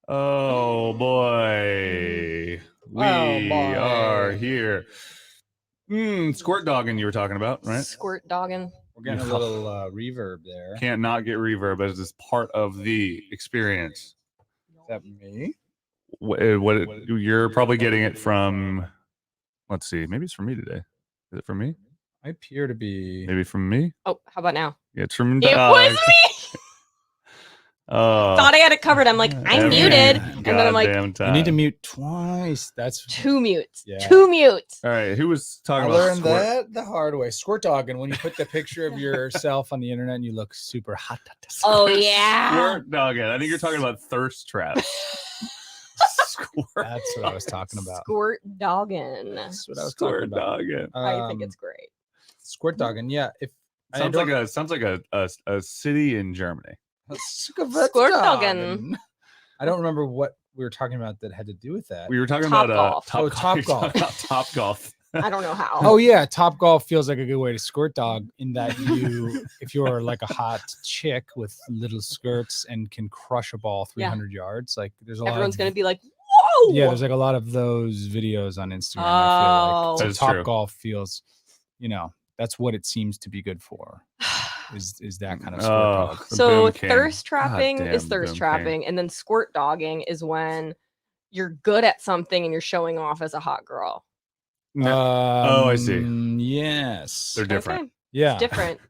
Oh boy. We are here. Squirt dogging you were talking about, right? Squirt dogging. We're getting a little reverb there. Can't not get reverb as it's part of the experience. Is that me? What you're probably getting it from, let's see, maybe it's from me today. Is it from me? I appear to be. Maybe from me? Oh, how about now? Yeah, it's from It was me. Oh, Thought I had it covered. I'm like, I'm muted. And then I'm like, You need to mute twice. That's 2 mutes. Yeah. 2 mutes. All right, who was I talking about learned squirt? that the hard way. Squirt dogging, when you put the picture of yourself on the internet and you look super hot. Oh, yeah. Squirt dogging. I think you're talking about thirst traps. Squirt. That's what I was talking about. Squirt dogging. That's what I was Squirt talking about. dogging. I think it's great. Squirt dogging. Yeah. If Sounds like a city in Germany. Squirt dogging. I don't remember what we were talking about that had to do with that. We were talking Top about golf. Top golf. Top golf. I don't know how. Oh yeah, Top Golf feels like a good way to squirt dog in that if you're like a hot chick with little skirts and can crush a ball 300 yards, like there's a Everyone's lot. going to be like, whoa. Yeah, there's like a lot of those videos on Instagram. I Oh. feel That like is Top true. Golf feels, that's what it seems to be good for. Is that kind of squirt Oh, dog? the So boom king. thirst trapping God is damn, thirst boom trapping, and then squirt dogging is when you're good at something and you're showing off as a hot girl. I see. Yes. They're different. Okay. Yeah. It's different.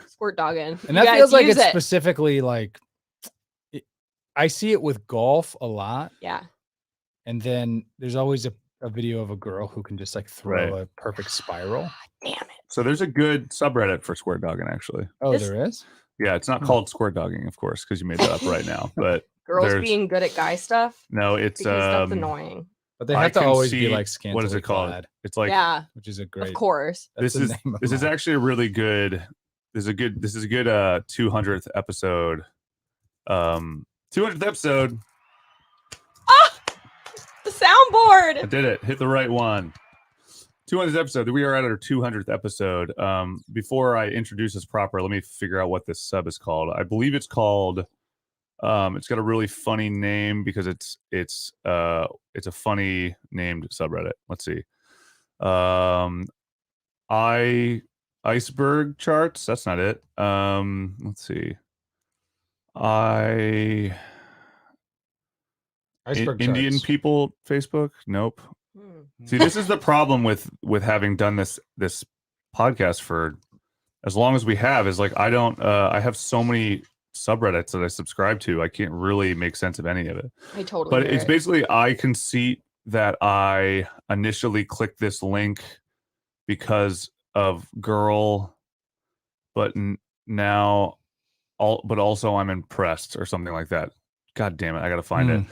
Squirt dogging. And You that guys feels like use it's it. specifically like I see it with golf a lot. Yeah. And then there's always a video of a girl who can just like throw Right. a perfect spiral. Damn it. So there's a good subreddit for squirt dogging, actually. Oh, This- there is? Yeah, it's not called squirt dogging, of course, because you made that up right now. But Girls There's- being good at guy stuff. no, it's Because that's annoying. But they I have to can always see- be like scantily what is it called? clad, It's like Yeah, which is a great. of course. that's this the is name of this is my- actually a really good. This is a good 200th episode. 200th episode. The soundboard. I did it. Hit the right one. 200th episode. We are at our 200th episode. Before I introduce this proper, let me figure out what this sub is called. I believe it's called. It's got a really funny name because it's a funny named subreddit. Let's see. Iceberg charts. That's not it. Let's see. Iceberg Indian charts. people Facebook. Nope. Hmm. See, this is the problem with having done this podcast for as long as we have. Is like I have so many subreddits that I subscribe to. I can't really make sense of any of it. I totally. But get it's it. basically I conceit that I initially clicked this link because of girl, but now but also I'm impressed or something like that. God damn it, I gotta find it.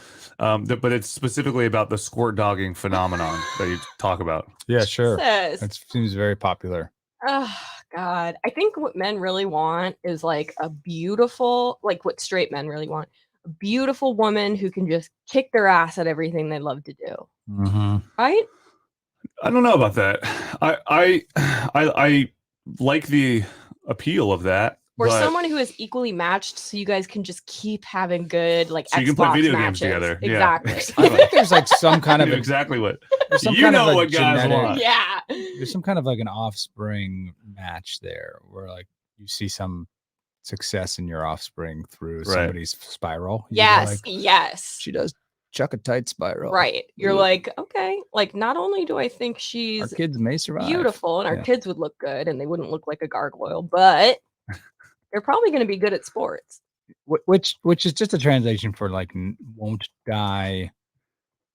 But it's specifically about the squirt dogging phenomenon that you talk about. Yeah, sure. Says, That seems very popular. oh God. I think what men really want is like a beautiful, like what straight men really want, a beautiful woman who can just kick their ass at everything they love to do. Mm-hmm. Right? I don't know about that. I like the appeal of that. Or but someone who is equally matched so you guys can just keep having good like So you can Xbox play video matches. games together. Yeah. Exactly. I think there's like some kind I of knew a, exactly what there's some you kind of know a what guys genetic- want. Yeah. there's some kind of like an offspring match there where like you see some success in your offspring through somebody's spiral. You're Yes. like, Yes. she does chuck a tight spiral. Right. You're Ooh. like, okay, like not only do I think Our she's kids may survive. beautiful and our Yeah. kids would look good and they wouldn't look like a gargoyle, but they're probably going to be good at sports. Which is just a translation for like won't die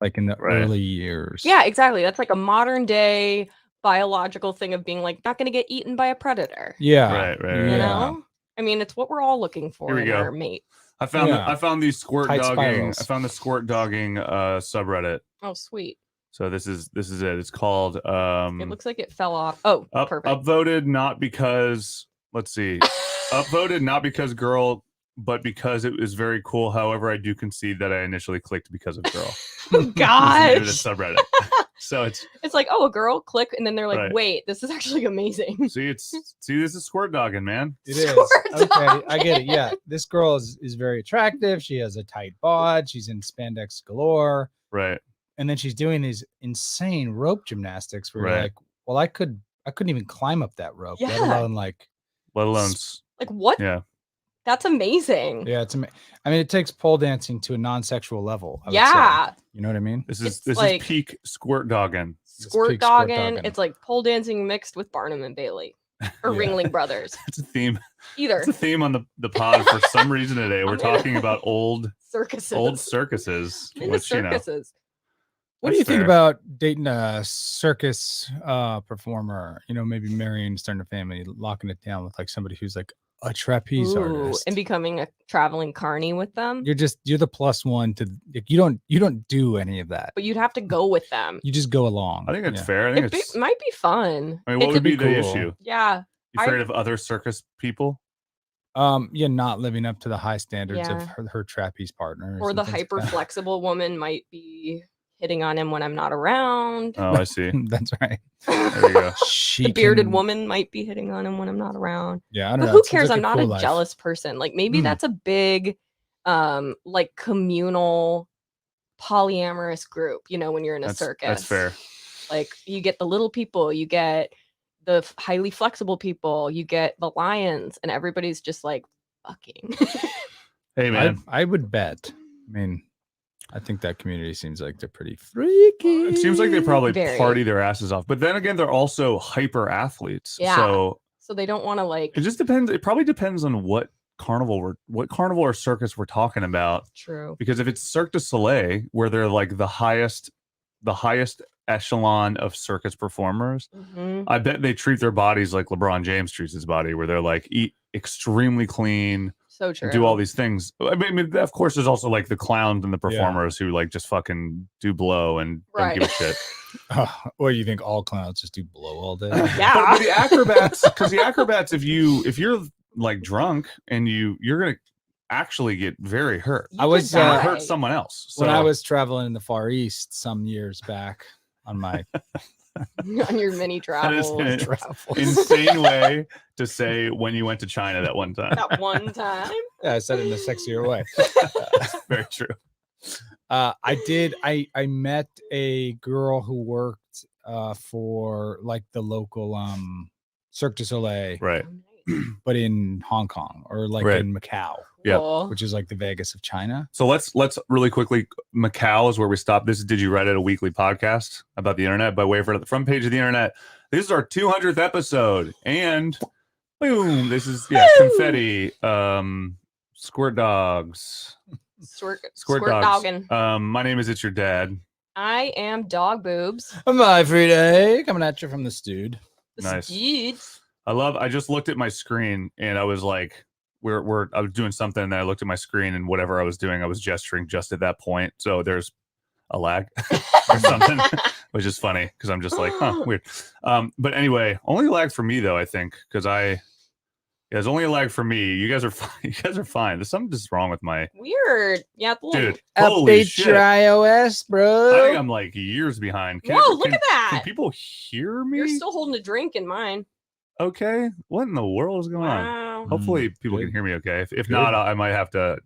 like in the Right. early years. Yeah, exactly. That's like a modern day biological thing of being like not going to get eaten by a predator. Yeah. Right, right, You right. Yeah. know? I mean, it's what we're all looking for Here we in go. our mate. I found Yeah. I found these squirt Tight dogging. spirals. I found the squirt dogging subreddit. Oh, sweet. So this is it. It's called It looks like it fell off. Oh, perfect. upvoted not because let's see. Upvoted not because girl, but because it was very cool. However, I do concede that I initially clicked because of girl. Oh, This is the gosh. subreddit. So it's like, oh, a girl, click, and then they're like, Right. wait, this is actually amazing. see this is squirt dogging, man. It is. Squirt Okay, I get it. Yeah. This girl is very attractive. She has a tight bod. She's in spandex galore. Right. And then she's doing these insane rope gymnastics where you're Right. like, well, I couldn't even climb up that rope, let Yeah. alone like, Let alone Like, what? yeah. That's amazing. yeah, I mean, it takes pole dancing to a non-sexual level. I would say. Yeah. You know what I mean? This It's is like- peak squirt dogging. Squirt peak squirt dogging. dogging. It's like pole dancing mixed with Barnum and Bailey or Yeah. Ringling Brothers. It's a theme. Either It's a theme on the pod for some reason today. We're I'm in- talking about old circuses. circuses, Into which you know. circuses. What do you That's think fair. about dating a circus performer? You know, maybe marrying, starting a family, locking it down with like somebody who's like a trapeze Ooh, artist. and becoming a traveling carny with them. You're the plus one to like, you don't do any of that. But you'd have to go with them. You just go along. I think it's Yeah. fair. I think it's. Might be fun. I mean, It what could would be be the cool. issue? Yeah. You afraid of other circus people? Yeah, not living up to the high standards of Yeah. her trapeze partners. Or and the things like hyper that. flexible woman might be hitting on him when I'm not around. Oh, I see. That's right. There you go. She The bearded can- woman might be hitting on him when I'm not around. Yeah, I don't But know. who it seems cares? like I'm not cool a life. jealous person. Like maybe Mm. that's a big like communal polyamorous group, you know, when you're in a circus. That's fair. Like you get the little people, you get the highly flexible people, you get the lions, and everybody's just like fucking. Hey, man. I would bet. I mean, I think that community seems like they're pretty freaky. It seems like they probably Very. party their asses off, but then again, they're also hyper athletes. Yeah. So So they don't want to like it just depends. It probably depends on what carnival or circus we're talking about. true. Because if it's Cirque du Soleil, where they're like the highest echelon of circus performers, Mhm. I bet they treat their bodies like LeBron James treats his body, where they're like eat extremely clean, So true. do all these things. I mean, of course, there's also like the clowns and the performers who like just fucking do blow and don't give a Right. shit. Or you think all clowns just do blow all day? Yeah. But the acrobats, because the acrobats, if you're like drunk and you're gonna actually get very hurt. You I could was, And die. hurt someone else. So When I was traveling in the Far East some years back on my on your mini that is travels. an travels. insane way to say when you went to China that one time. That one time. Yeah, I said it in a sexier way. Very true. I met a girl who worked for like the local Cirque du Soleil, Right. but in Hong Kong or like Right. in Macau, Yeah. Cool. which is like the Vegas of China. So let's really quickly. Macau is where we stop. This is Did You Write It, a weekly podcast about the internet by way for the front page of the internet. This is our 200th episode, and boom! This is confetti. Squirt dogs. Squirt dogs. dogging. My name is It's Your Dad. I am dog boobs. My free day coming at you from the stewed. Nice. Dude. I just looked at my screen and I was like, I was doing something and I looked at my screen and whatever I was doing, I was gesturing just at that point. So there's a lag or something, which is funny because I'm just like, weird. But anyway, only lag for me though, I think, because it's only a lag for me. You guys are fine. You guys are fine. There's something just wrong with my Weird. Yeah. the little- dude. Holy shit. iOS, bro. I think I'm like years behind. Whoa, look at Can that. people hear me? You're still holding a drink in mine. Okay. What in the world is going on? Wow. Hopefully people good. can hear me okay. If Good. not, I might have to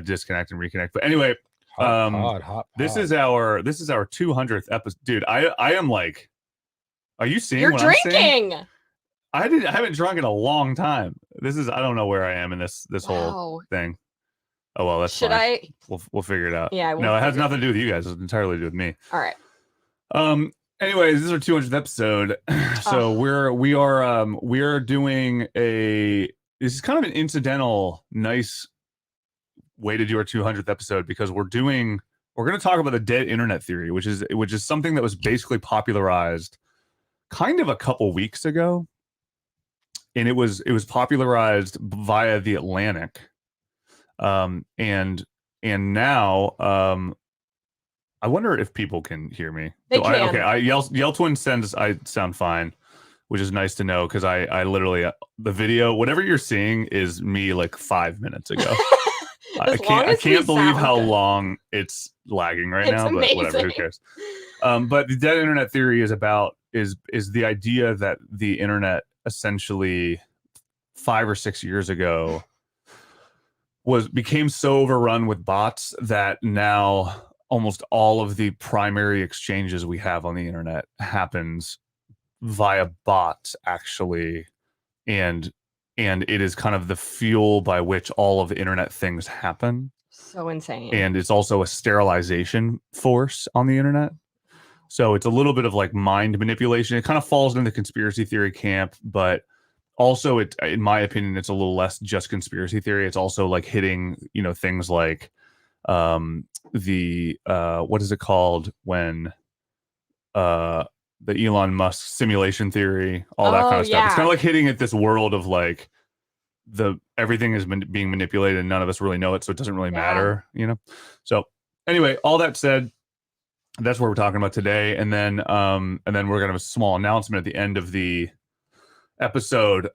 disconnect and reconnect. But anyway, Hot this pod. is our 200th episode. Dude, I am like, are you seeing You're what I'm saying? drinking. I haven't drunk in a long time. I don't know where I am in this whole Wow. thing. Oh well, that's Should fine. I? We'll figure it out. Yeah. No, it has nothing to do with you guys. It's entirely to do with me. All right. Anyways, this is our 200th episode. So we are doing this is kind of an incidental, nice way to do our 200th episode because we're going to talk about the dead internet theory, which is something that was basically popularized kind of a couple weeks ago. And it was popularized via the Atlantic. And now I wonder if people can hear me. They can. Okay, Yell Twin sends I sound fine, which is nice to know because I literally the video, whatever you're seeing is me like 5 minutes ago. As long I as we can't believe sound how good. long it's lagging right It's now, but whatever, who amazing. cares? But the dead internet theory is the idea that the internet essentially 5 or 6 years ago became so overrun with bots that now almost all of the primary exchanges we have on the internet happens via bots, actually, and it is kind of the fuel by which all of the internet things happen, So insane. and it's also a sterilization force on the internet. So it's a little bit of like mind manipulation. It kind of falls in the conspiracy theory camp, but also it, in my opinion, it's a little less just conspiracy theory. It's also like hitting, things like the what is it called when the Elon Musk simulation theory, all that kind of stuff. It's kind of like hitting at this world of like everything is being manipulated and none of us really know it, so it doesn't really matter, So anyway, all that said, that's what we're talking about today, and then we're gonna have a small announcement at the end of the episode.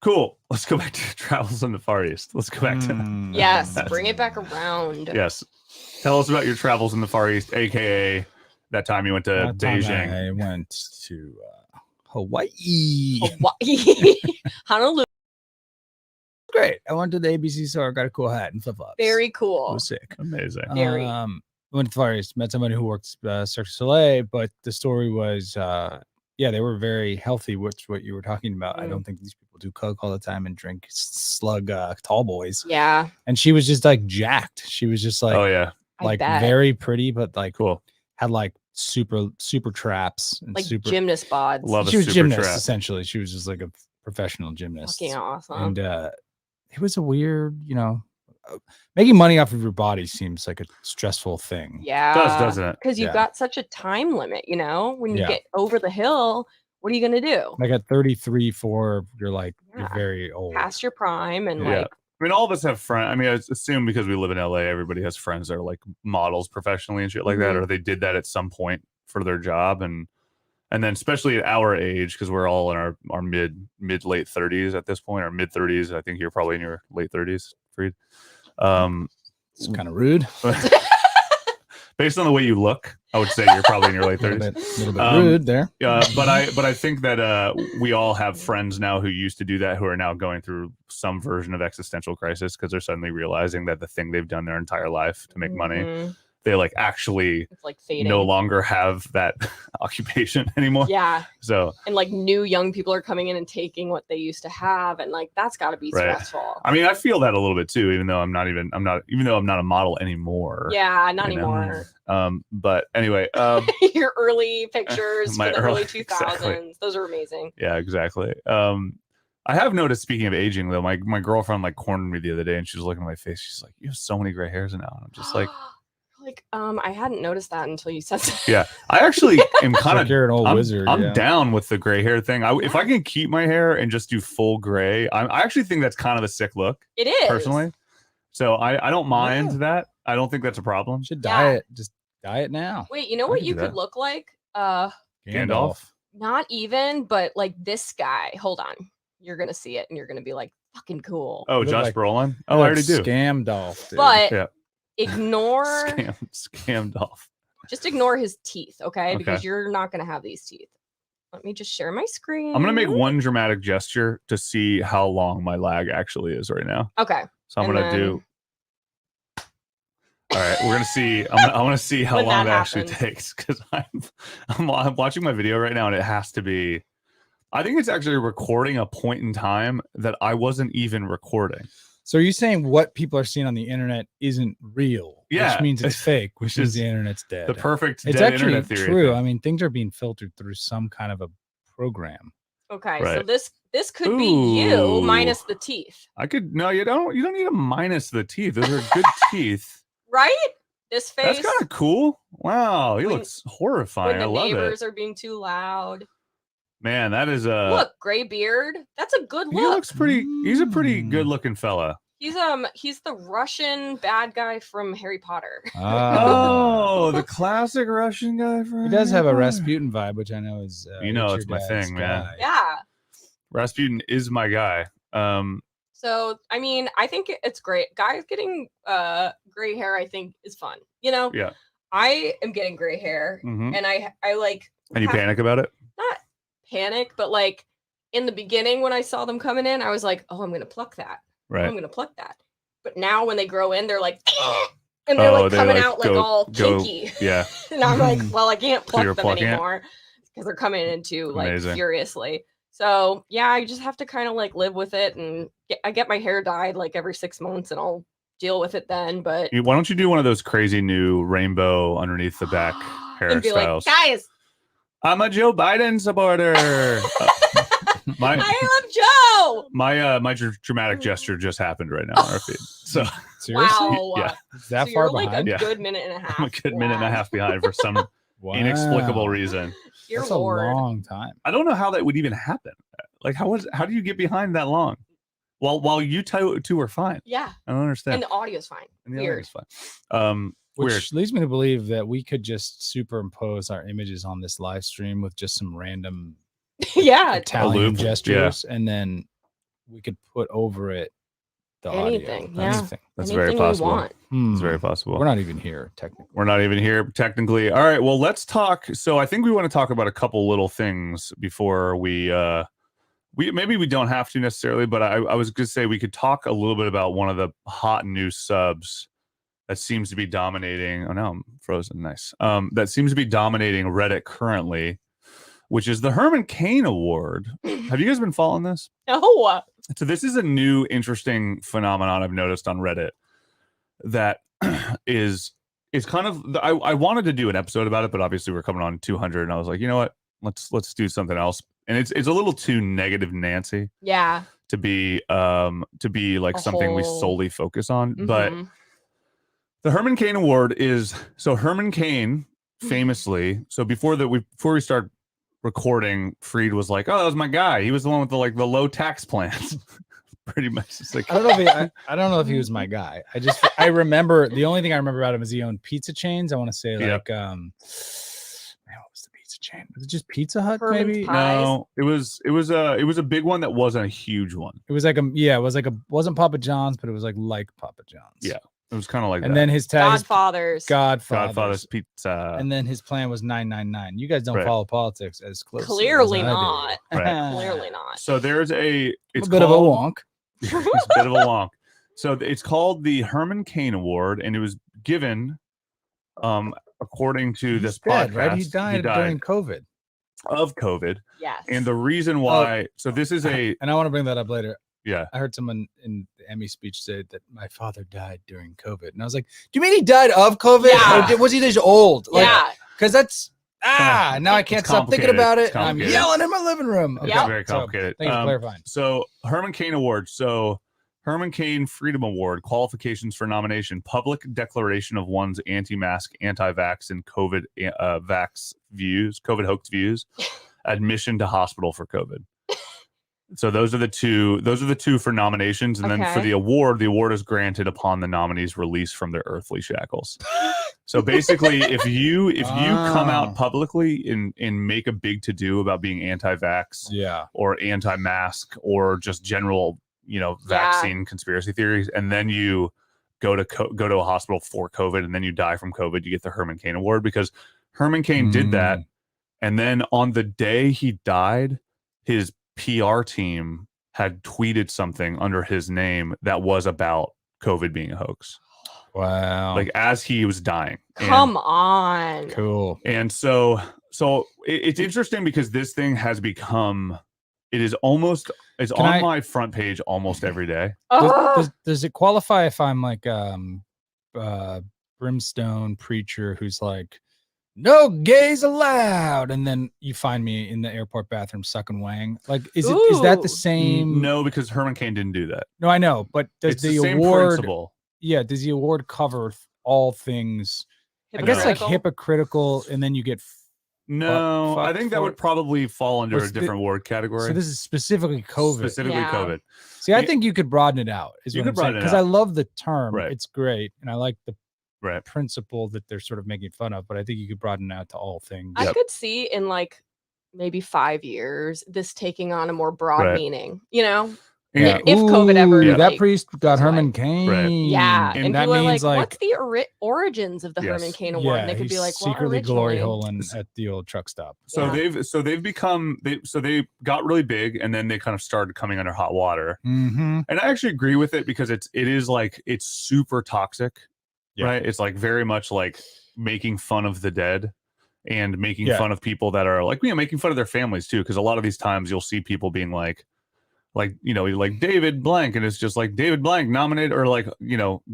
Cool. Let's go back to travels in the Far East. Let's go back to Yes, bring it back around. Yes. Tell us about your travels in the Far East, aka that time you went to Beijing. I went to Hawaii. Honolulu. Great. I went to the ABC store, got a cool hat and flip-flops. Very It cool. was sick. Amazing. Very. Went to the Far East, met somebody who works Cirque du Soleil, but the story was they were very healthy, which what you were talking about. I don't think these people do coke all the time and drink slug tall boys. Yeah. And she was just like jacked. She was just like, oh yeah, like very pretty, but like cool. Had like super traps and like super gymnast bods. Love she was super gymnast trap. essentially. She was just like a professional gymnast. Fucking awesome. And it was a weird, making money off of your body seems like a stressful thing. Yeah. Doesn't it? Because you've got such a time limit, when you get over the hill, what are you going to do? Like at 33, 4, you're very old. Past your prime and I mean, all of us have friends. I mean, I assume because we live in LA, everybody has friends that are like models professionally and shit like that, or they did that at some point for their job, and then especially at our age, because we're all in our mid late 30s at this point, or mid 30s. I think you're probably in your late 30s, Freed. It's kind of rude. Based on the way you look, I would say you're probably in your late 30s. A little bit rude there. But I think that we all have friends now who used to do that, who are now going through some version of existential crisis because they're suddenly realizing that the thing they've done their entire life to make money, they like actually it's like fading. No longer have that occupation anymore. Yeah. So and like new young people are coming in and taking what they used to have, and like that's got to be stressful. I mean, I feel that a little bit too, even though I'm not a model anymore. Yeah, not anymore. But anyway, your early pictures from the early 2000s, exactly. Those are amazing. Yeah, exactly. I have noticed, speaking of aging though, my girlfriend like cornered me the other day and she was looking at my face. She's like, "You have so many gray hairs now." And I'm just like, I hadn't noticed that until you said that. Yeah, I actually am kind of you're an old wizard. I'm down with the gray hair thing. If I can keep my hair and just do full gray, I actually think that's kind of a sick look. It is, personally. So I don't mind that. I don't think that's a problem. Should dye it. Just dye it now. Wait, you know what you could look like? Gandalf. Not even, but like this guy. Hold on. You're gonna see it and you're gonna be like fucking cool. Oh, Josh Brolin. Oh, I already do. Scamdolf. But ignore Scamdolf. Just ignore his teeth, okay? Because you're not gonna have these teeth. Let me just share my screen. I'm gonna make one dramatic gesture to see how long my lag actually is right now. Okay. So I'm gonna do. All right, we're gonna see. I want to see how long that actually takes, because I'm watching my video right now and it has to be. I think it's actually recording a point in time that I wasn't even recording. So are you saying what people are seeing on the internet isn't real? Yeah, which means it's fake, which means the internet's dead. The perfect. It's dead actually internet theory true. thing. I mean, things are being filtered through some kind of a program. Okay, so this could be you minus the teeth. I could you don't need to minus the teeth. Those are good teeth. Right? This face. That's kind of cool. Wow, he looks horrifying. I love it. When the neighbors are being too loud. Man, that is a look, gray beard. That's a good look. He looks pretty. He's a pretty good looking fella. He's the Russian bad guy from Harry Potter. Oh, the classic Russian guy from. He does have a Rasputin vibe, which I know is it's my thing, man. Yeah, Rasputin is my guy. So, I mean, I think it's great. Guys getting gray hair, I think, is fun. You know, Yeah. I am getting gray hair, Mhm. and I like And you panic about it? not panic, but like in the beginning when I saw them coming in, I was like, oh, I'm gonna pluck that. Oh, Right. I'm gonna pluck that. But now when they grow in, they're like, and they're like they coming like out like go- all go- kinky. Yeah. And I'm like, well, I can't So you're pluck them plucking it? anymore because they're coming in too like Amazing. furiously. So yeah, I just have to kind of like live with it, and I get my hair dyed like every 6 months, and I'll deal with it then. But Why don't you do one of those crazy new rainbow underneath the back and be hairstyles? like, guys, I'm a Joe Biden supporter. I love Joe. My dramatic gesture just happened right now on our feed. So Seriously? Wow. yeah, Is that So far you're like behind? a Yeah. good minute and a half. I'm a good minute and a half behind for some Wow. inexplicable reason. Your That's lord. a long time. I don't know how that would even happen. Like, how do you get behind that long? While you two are fine. Yeah. I don't understand. And the audio's fine. And the Weird. audio's fine. Which Weird. leads me to believe that we could just superimpose our images on this live stream with just some random Yeah. Italian loop, gestures, and then we could put over it the Anything, audio. yeah. Anything. That's Anything very possible. You want. It's very possible. We're not even here technically. We're not even here technically. All right. Well, let's talk. So I think we want to talk about a couple little things before we maybe we don't have to necessarily, but I was going to say we could talk a little bit about one of the hot new subs that seems to be dominating. Oh no, I'm frozen. Nice. That seems to be dominating Reddit currently, which is the Herman Cain Award. Have you guys been following this? No. So this is a new interesting phenomenon I've noticed on Reddit that is kind of I wanted to do an episode about it, but obviously we're coming on 200, and I was like, you know what, let's do something else. And it's a little too negative Nancy Yeah. to be like something we solely focus on. But the Herman Cain Award is so Herman Cain famously. So before we start recording, Freed was like, "Oh, that was my guy. He was the one with the low tax plans." Pretty much. It's like, I don't know if he was my guy. I remember the only thing I remember about him is he owned pizza chains. I want to say like man, what was the pizza chain? Was it just Pizza Hut? Herman's maybe Pies? no. It was a big one that wasn't a huge one. It was like wasn't Papa John's, but it was like Papa John's. Yeah, it was kind of like and that. then his tag Godfathers. Pizza. And then his plan was 999. You guys don't Right. follow politics as closely. Clearly as I do. not. Right. Clearly not. So there's it's a bit of a called- wonk. It's a bit of a wonk. So it's called the Herman Cain Award, and it was given, according to He's this dead, podcast, right? He died during COVID. of COVID. Yes. And the reason why, so this is And I want to bring that up later. yeah. I heard someone in the Emmy speech say that my father died during COVID, and I was like, "Do you mean he died of COVID? Yeah. Or was he just old? yeah. Because that's now I can't stop thinking complicated. about It's it. And I'm complicated. yelling in my living room. It's Yep. very complicated. Thank you for clarifying. So Herman Cain Award. So Herman Cain Freedom Award, qualifications for nomination, public declaration of one's anti-mask, anti-vax, and COVID vax views, COVID hoax views, admission to hospital for COVID. So those are the two for nominations. And then for Okay. the award is granted upon the nominee's release from their earthly shackles. So basically, if you come out publicly and make a big to-do about being anti-vax Yeah. or anti-mask or just general, vaccine conspiracy theories, and then you go to a hospital for COVID and then you die from COVID, you get the Herman Cain Award, because Herman Cain did that. And then on the day he died, his PR team had tweeted something under his name that was about COVID being a hoax. Wow. Like as he was dying. Come on. Cool. And so it's interesting because this thing has become, it's on my front page almost every day. Does it qualify if I'm like brimstone preacher who's like, no gays allowed, and then you find me in the airport bathroom sucking wang? Like, is that the same? No, because Herman Cain didn't do that. No, I know, but does It's the same award? principle. Yeah, does the award cover all things? I guess like hypocritical, and then you get. No, I think that would probably fall under a different award category. So this is specifically COVID. Specifically COVID. See, I think you could broaden it out. You could broaden it out. Because I love the term. Right. It's great, and I like the right principle that they're sort of making fun of. But I think you could broaden it out to all things. I could see in like maybe 5 years this taking on a more broad meaning. Yeah. If COVID ever, Ooh, that like, priest got goes away. Herman Cain. Yeah, And and that people are means like, like "What's the origins of the Herman Yes. Cain Award?" yeah, And they could he's be like, "Well, secretly glory originally." holing at the old truck stop. So Yeah. they've become they got really big, and then they kind of started coming under hot water. Mm-hmm. And I actually agree with it because it is like it's super toxic, Yeah. right? It's like very much like making fun of the dead and making Yeah. fun of people that are like, making fun of their families too. Because a lot of these times you'll see people being like like David blank, and it's just like David blank nominated or like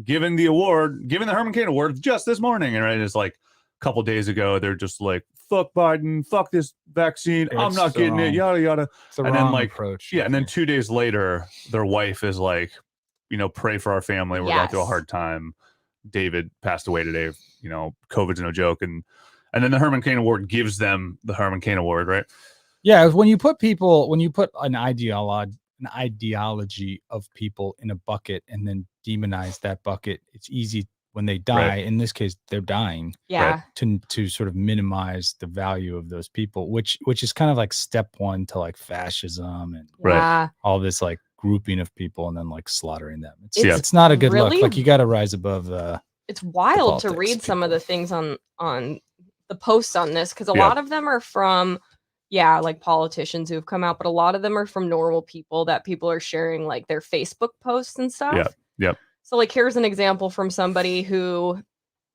given the Herman Cain Award just this morning, and right, it's like a couple days ago they're just like fuck Biden, fuck this vaccine, I'm It's not the getting it, wrong- yada yada. It's the And then, wrong like, approach. Yeah, and then 2 days later, their wife is like, pray for our family. We're going through a Yes. hard time. David passed away today. COVID's no joke. And then the Herman Cain Award gives them the Herman Cain Award, right? Yeah, when you put an ideology of people in a bucket and then demonize that bucket, it's easy when they die. Right. In this case, they're dying. Yeah. To sort of minimize the value of those people, which is kind of like step one to like fascism and Yeah. all this like grouping of people and then like slaughtering them. It's It's not a good really- look. Like you got to rise above It's wild to politics, read some of people. the things on the posts on this, because a Yeah. lot of them are from like politicians who have come out, but a lot of them are from normal people that people are sharing like their Facebook posts and stuff. Yeah. Yep. So like here's an example from somebody who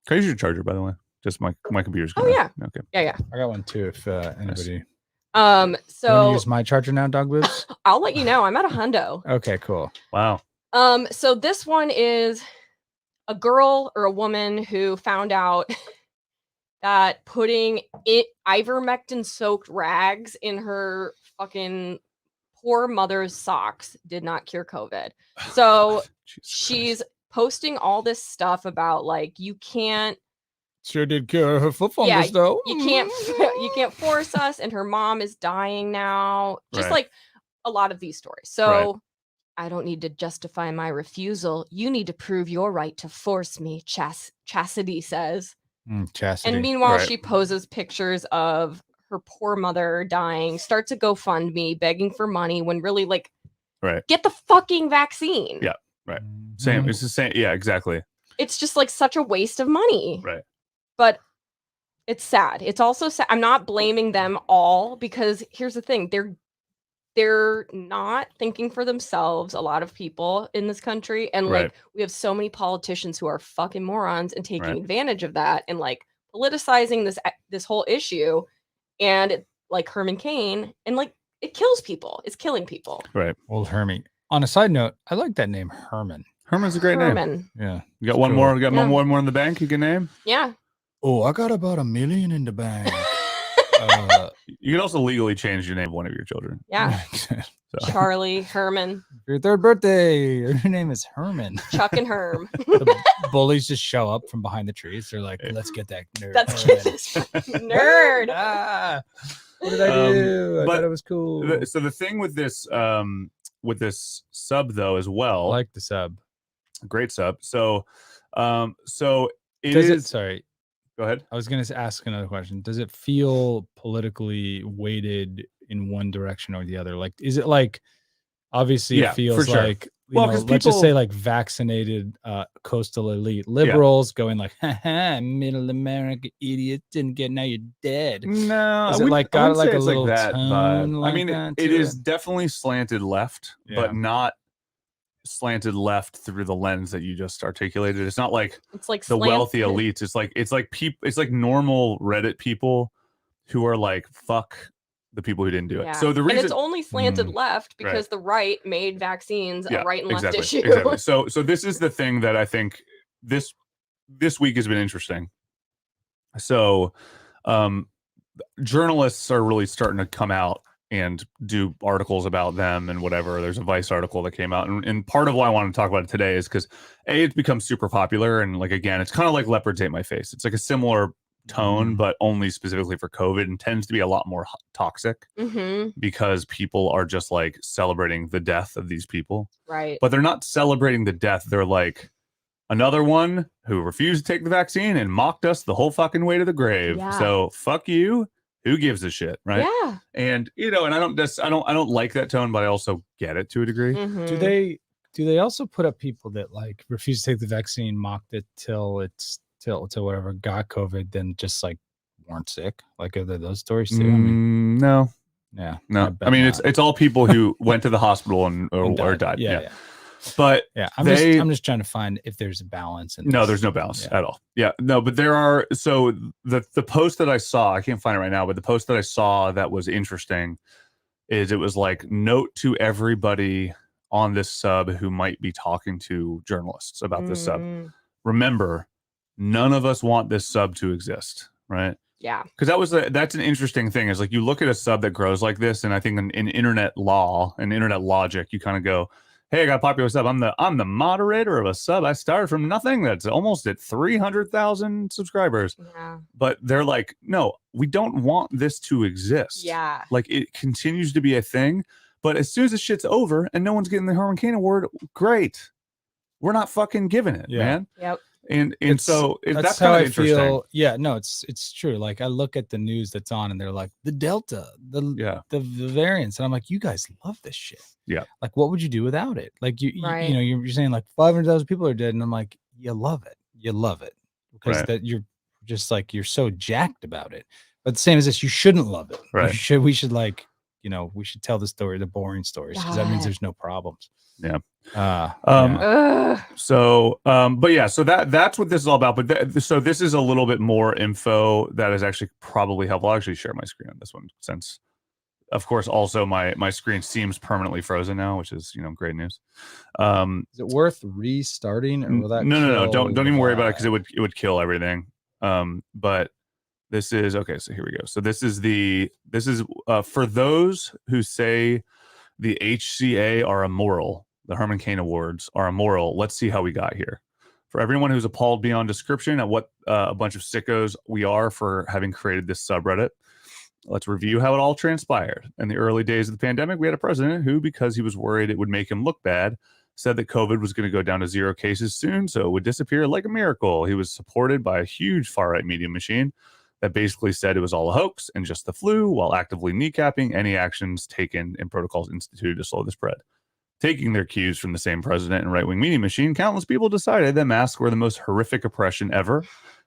Can I use your charger, by the way? Just my computer's Oh, gonna. yeah. Okay. yeah. I got one too. If anybody you want to So use my charger now, Dog Boobs. I'll let you know. I'm at a hundo. Okay, cool. Wow. So this one is a girl or a woman who found out that putting ivermectin soaked rags in her fucking poor mother's socks did not cure COVID. So Jesus she's Christ. posting all this stuff about like you can't Sure did cure her foot fungus Yeah, though. you can't force us, and her mom is dying now. Just Right. like a lot of these stories. So I don't need to justify my refusal. You need to prove your right to force me, Chastity says. Chastity. And meanwhile, Right. she poses pictures of her poor mother dying, starts a GoFundMe, begging for money when really like, Right. get the fucking vaccine. Yeah. Same. It's the same. Yeah, exactly. It's just like such a waste of money. Right. But it's sad. It's also sad. I'm not blaming them all, because here's the thing. They're not thinking for themselves, a lot of people in this country. And Right. like we have so many politicians who are fucking morons and taking Right. advantage of that and like politicizing this whole issue. And like Herman Cain, and like it kills people. It's killing people. Right. Old Hermie. On a side note, I like that name, Herman. Herman's a great name. Herman. Yeah. You got It's one cool. more. You got Yeah. one more in the bank you can name. Yeah. Oh, I got about $1 million in the bank. You can also legally change your name of one of your children. Yeah. So. Charlie, Herman, Your third birthday. Your name is Herman. Chuck, and Herm. The bullies just show up from behind the trees. They're like, let's get that nerd. That's Herman." this fucking nerd. Ah, what did I do? I but thought it was cool. So the thing with this sub though as I well, like the sub. great sub. So it Does is. it? Sorry, Go ahead. I was going to ask another question. Does it feel politically weighted in one direction or the other? Like, is it like, obviously Yeah, it feels for sure. like, Well, 'cause let's just people- say like vaccinated coastal elite liberals going like, haha, middle America idiot didn't get, now you're dead. No, Is I it wouldn't- like I got wouldn't like say a it's little that tone vibe. I like mean, that it to is it? definitely slanted left, Yeah. but not slanted left through the lens that you just articulated. It's not like It's like the slant- wealthy elites. It's like people. It's like normal Reddit people who are like, fuck the people who didn't do it. Yeah. So the reason and it's only slanted left Right. because the right made vaccines a right and left exactly, issue. Exactly. So this is the thing that I think this week has been interesting. So journalists are really starting to come out and do articles about them and whatever. There's a Vice article that came out, and part of why I want to talk about it today is because it's become super popular, and like again, it's kind of like Leopards Ate My Face. It's like a similar tone, but only specifically for COVID, and tends to be a lot more toxic Mm-hmm. because people are just like celebrating the death of these people, Right. but they're not celebrating the death. They're like, another one who refused to take the vaccine and mocked us the whole fucking way to the grave. Yeah. So fuck you. Who gives a shit, right? Yeah. And and I don't like that tone, but I also get it to a degree. Mhm. Do they also put up people that like refuse to take the vaccine, mocked it till whatever got COVID, then just like weren't sick? Like are there those stories too? I mean, No, yeah, no. I bet mean, not. it's all people who went to the hospital And or died. Yeah. But Yeah, I'm just trying to find if there's a balance. No, there's no balance at all. Yeah, no, but there are. So the post that I saw, I can't find it right now, but the post that I saw that was interesting is it was like, note to everybody on this sub who might be talking to journalists about this sub. Mm, Remember, none of us want this sub to exist, right? yeah. Because that's an interesting thing. Is like you look at a sub that grows like this, and I think in internet law and internet logic, you kind of go, "Hey, I got a popular sub. I'm the moderator of a sub. I started from nothing. That's almost at 300,000 subscribers." Yeah. But they're like, "No, we don't want this to exist. Yeah. Like it continues to be a thing. But as soon as this shit's over and no one's getting the Herman Cain Award, great. We're not fucking giving it, man." Yep. And so that's how kind I of interesting. feel. Yeah, no, it's true. Like I look at the news that's on, and they're like the Delta, the variants, and I'm like, you guys love this shit. Yeah. Like, what would you do without it? Like Right. you know, you're saying like 500,000 people are dead, and I'm like, you love it because Right. that you're just like you're so jacked about it. But the same as this, you shouldn't love it. Right. We should like we should tell the story, the boring stories, because that means Yeah. there's no problems. Yeah. Ugh. So, but yeah, so that's what this is all about. But so this is a little bit more info that is actually probably helpful. I'll actually share my screen on this one since, of course, also my screen seems permanently frozen now, which is great news. Is it worth restarting, or will that? No. kill Don't the even worry about it vibe? because it would kill everything. But this is okay. So here we go. So this is for those who say the HCA are immoral. The Herman Cain Awards are immoral. Let's see how we got here. For everyone who's appalled beyond description at what a bunch of sickos we are for having created this subreddit, let's review how it all transpired. In the early days of the pandemic, we had a president who, because he was worried it would make him look bad, said that COVID was going to go down to 0 cases soon, so it would disappear like a miracle. He was supported by a huge far-right media machine that basically said it was all a hoax and just the flu, while actively kneecapping any actions taken and protocols instituted to slow the spread. Taking their cues from the same president and right-wing media machine, countless people decided that masks were the most horrific oppression ever,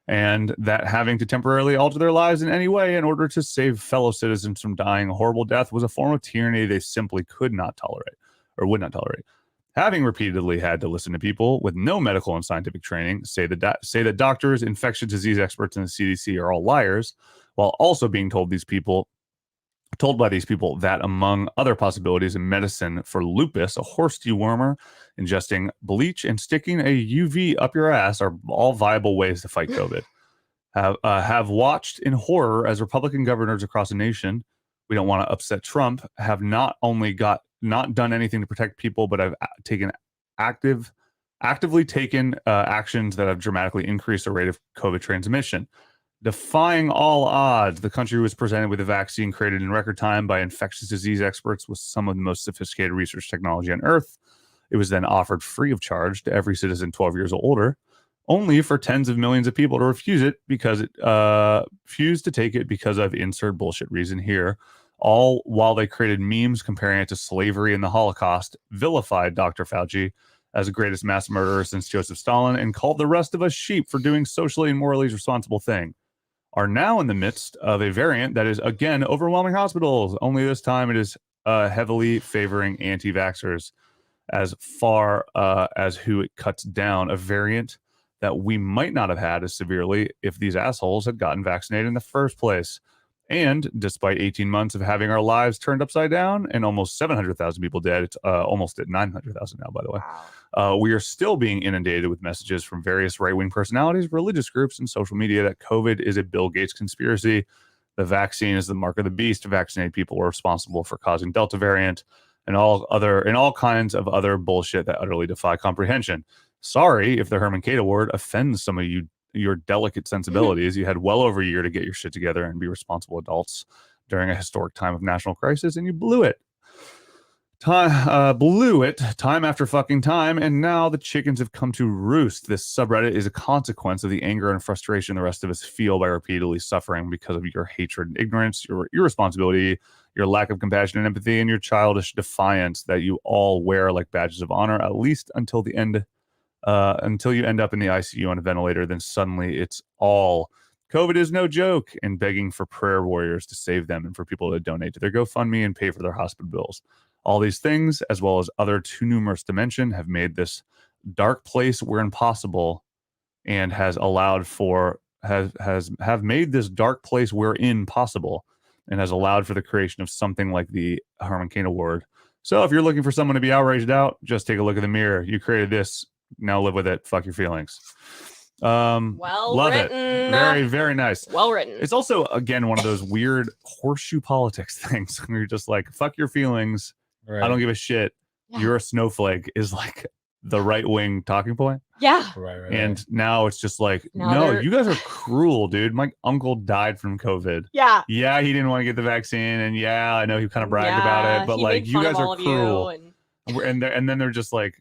and that having to temporarily alter their lives in any way in order to save fellow citizens from dying a horrible death was a form of tyranny they simply could not tolerate, or would not tolerate. Having repeatedly had to listen to people with no medical and scientific training say that doctors, infectious disease experts, and the CDC are all liars, while also being told by these people that, among other possibilities in medicine for lupus, a horse dewormer, ingesting bleach, and sticking a UV up your ass are all viable ways to fight COVID. Have watched in horror as Republican governors across the nation, we don't want to upset Trump, have not only not done anything to protect people, but have actively taken actions that have dramatically increased the rate of COVID transmission. Defying all odds, the country was presented with a vaccine created in record time by infectious disease experts with some of the most sophisticated research technology on Earth. It was then offered free of charge to every citizen 12 years or older, only for tens of millions of people to refuse to take it because of insert bullshit reason here. All while they created memes comparing it to slavery and the Holocaust, vilified Dr. Fauci as the greatest mass murderer since Joseph Stalin, and called the rest of us sheep for doing socially and morally responsible thing. Are now in the midst of a variant that is again overwhelming hospitals. Only this time it is heavily favoring anti-vaxxers as far as who it cuts down, a variant that we might not have had as severely if these assholes had gotten vaccinated in the first place. And despite 18 months of having our lives turned upside down and almost 700,000 people dead, it's almost at 900,000 now, by the way. Wow. We are still being inundated with messages from various right-wing personalities, religious groups, and social media that COVID is a Bill Gates conspiracy. The vaccine is the mark of the beast. Vaccinated people are responsible for causing Delta variant and all kinds of other bullshit that utterly defy comprehension. Sorry if the Herman Cain Award offends some of your delicate sensibilities. You had well over a year to get your shit together and be responsible adults during a historic time of national crisis, and you blew it. Blew it time after fucking time, and now the chickens have come to roost. This subreddit is a consequence of the anger and frustration the rest of us feel by repeatedly suffering because of your hatred and ignorance, your irresponsibility, your lack of compassion and empathy, and your childish defiance that you all wear like badges of honor, at least until the end, until you end up in the ICU on a ventilator. Then suddenly it's all COVID is no joke, and begging for prayer warriors to save them and for people to donate to their GoFundMe and pay for their hospital bills. All these things, as well as other too numerous to mention, have made this dark place where impossible, and has allowed for have made this dark place we're in possible, and has allowed for the creation of something like the Herman Cain Award. So if you're looking for someone to be outraged out, just take a look in the mirror. You created this. Now live with it. Fuck your feelings. Well love written. it. Very, very nice. Well written. It's also, again, one of those weird horseshoe politics things where you're just like, fuck your feelings. Right. I don't give a shit. Yeah. You're a snowflake is like the right wing talking point. Yeah. Right. And now it's just like, Now no, they're- you guys are cruel, dude. My uncle died from COVID. Yeah. Yeah, he didn't want to get the vaccine. And yeah, I know he kind of bragged about it, but he like, made you fun guys of all are of you cruel. and And then they're just like,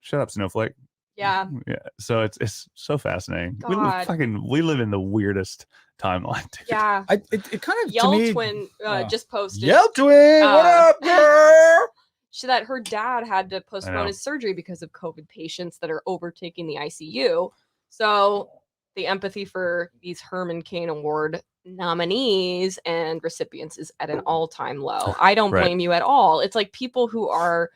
shut up, snowflake. yeah. Yeah. So it's so fascinating. God. We live in the weirdest timeline. Dude. Yeah. It kind of Yell to me, Twin just posted Yell Twin, what up, girl? that her dad had to know. postpone his surgery because of COVID patients that are overtaking the ICU. So the empathy for these Herman Cain Award nominees and recipients is at an all-time low. I don't Right. blame you at all. It's like people who are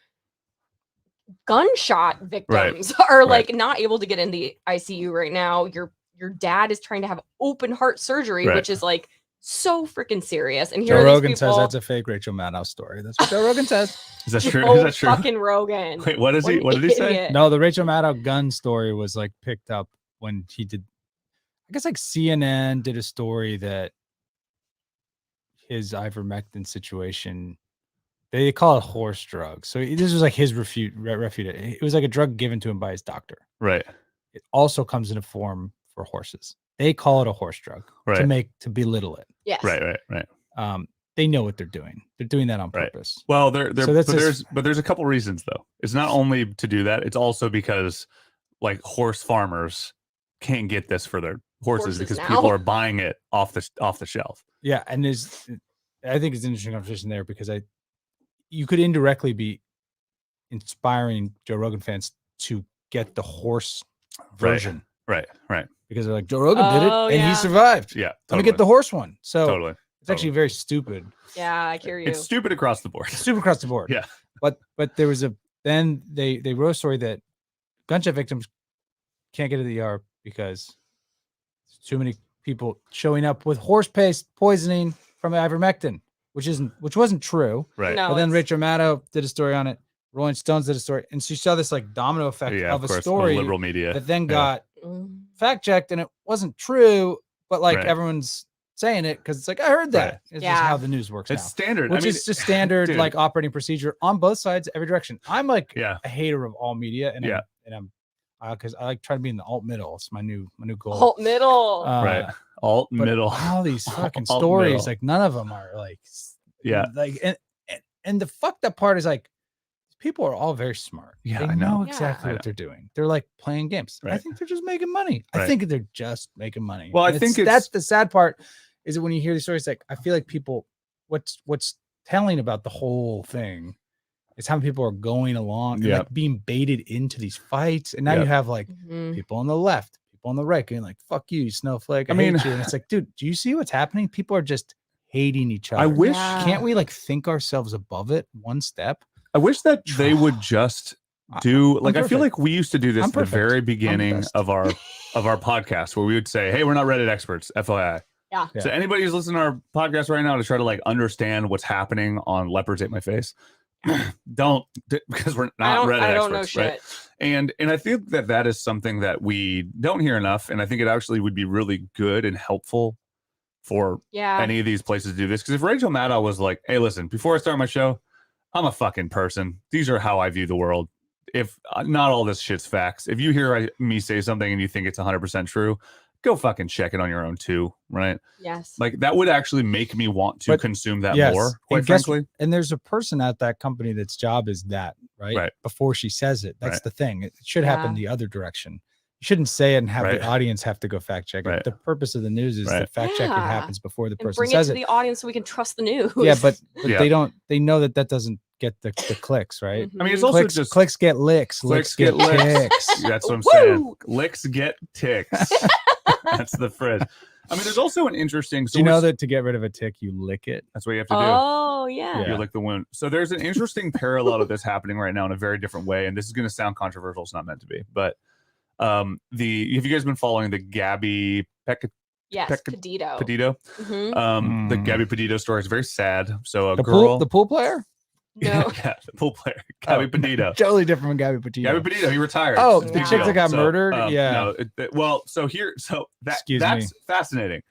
gunshot victims are like not able to get in the ICU right now. Your dad is trying to have open heart surgery, Right. which is like so freaking serious. And here Joe are these Rogan people. says that's a fake Rachel Maddow story. That's what Joe Rogan says. Is that true? Joe Is that true? fucking Rogan. Wait, what is he? an What did he say? idiot. No, the Rachel Maddow gun story was like picked up when he did. I guess like CNN did a story that his ivermectin situation. They call it horse drug. So this was like his refuted. It was like a drug given to him by his doctor. Right. It also comes in a form for horses. They call it a horse drug Right. to belittle it. Yes. Right. They know what they're doing. They're doing that on Right. purpose. Well, So that's there's a couple reasons though. It's not only to do that. It's also because like horse farmers can't get this for their horses Horses because now. people are buying it off the shelf. Yeah, and I think it's an interesting conversation there because you could indirectly be inspiring Joe Rogan fans to get the horse version Right. because they're like, Joe Rogan did it Oh, and yeah. he survived. Yeah. Let me get the horse one. So totally. it's actually very stupid. Yeah, I hear you. It's stupid across the board. Super across the board. Yeah. But there was then they wrote a story that gunshot victims can't get to the ER because too many people showing up with horse paste poisoning from ivermectin, which wasn't true. Right. No, But then it's- Rachel Maddow did a story on it. Rolling Stones did a story, and she saw this like domino effect Yeah. of a course, story liberal media. that then Yeah. got Mm. fact checked, and it wasn't true. But like Right. everyone's saying it because it's like I heard that. Right. It's just Yeah. how the news works It's now, standard. which I mean, is just standard dude. like operating procedure on both sides, every direction. I'm like Yeah. a hater of all media, and Yeah. I'm because I like trying to be in the alt middle. It's my new goal. Alt middle. Right. Alt but middle. All these fucking Alt stories, middle. like none of them are like Yeah. like and the fucked up part is like people are all very smart. Yeah, they I know. exactly I what they're doing. They're like playing games. I Right. think they're just making money. I Right. think they're just making money. Well, I And think that's it's- the sad part is that when you hear these stories, like I feel like people what's telling about the whole thing is how many people are going along and Yeah. like being baited into these fights. And now Yeah. you have like Mhm. people on the left, people on the right, going like, fuck you, snowflake. I I mean- hate you. And it's like, dude, do you see what's happening? People are just hating each other. I wish Yeah. Can't we like think ourselves above it one step? that they would just I- do I'm like I feel perfect. like we used to do this I'm at the perfect. very I'm the beginning best. of our podcast where we would say, "Hey, we're not Reddit experts, FYI." Yeah. So anybody who's listening to our podcast right now to try to like understand what's happening on Leopards Ate My Face, don't because we're not Reddit I don't know experts, shit. right? And I think that is something that we don't hear enough, and I think it actually would be really good and helpful for Yeah. any of these places to do this. Because if Rachel Maddow was like, "Hey, listen, before I start my show, I'm a fucking person. These are how I view the world. If not all this shit's facts. If you hear me say something and you think it's 100% true, go fucking check it on your own too, right? Yes. Like that would actually make me want to But consume that yes, more, quite and guess- frankly. And there's a person at that company that's job is that, right? Right. Before she says it. That's Right. the thing. It should happen Yeah. the other direction. You shouldn't say it and have Right. the audience have to go fact check it. Right. The purpose of the news is Right. that fact checking Yeah. happens before the And person bring it says to it. the audience so we can trust the news. Yeah, but Yeah. they know that doesn't get the clicks, right? I mean, it's Mhm. also Clicks, just clicks get licks, clicks licks get get licks. ticks. That's what I'm saying. Woo! Licks get ticks. That's the phrase. I mean, there's also an interesting. Do you know that to get rid of a tick, you lick it? That's what you have to do. Oh yeah. Yeah. You lick the wound. So there's an interesting parallel of this happening right now in a very different way, and this is going to sound controversial. It's not meant to be, but have you guys been following the Gabby Yes. Peck- Petito. Petito? Mhm. The Gabby Petito story is very sad. So a The girl, pool player? No. yeah, the pool player, Gabby Petito. Totally different from Gabby Petito. Gabby Petito, he retired. Oh, It's a the big chick deal. that got murdered? Yeah. No, well, so that's Excuse fascinating.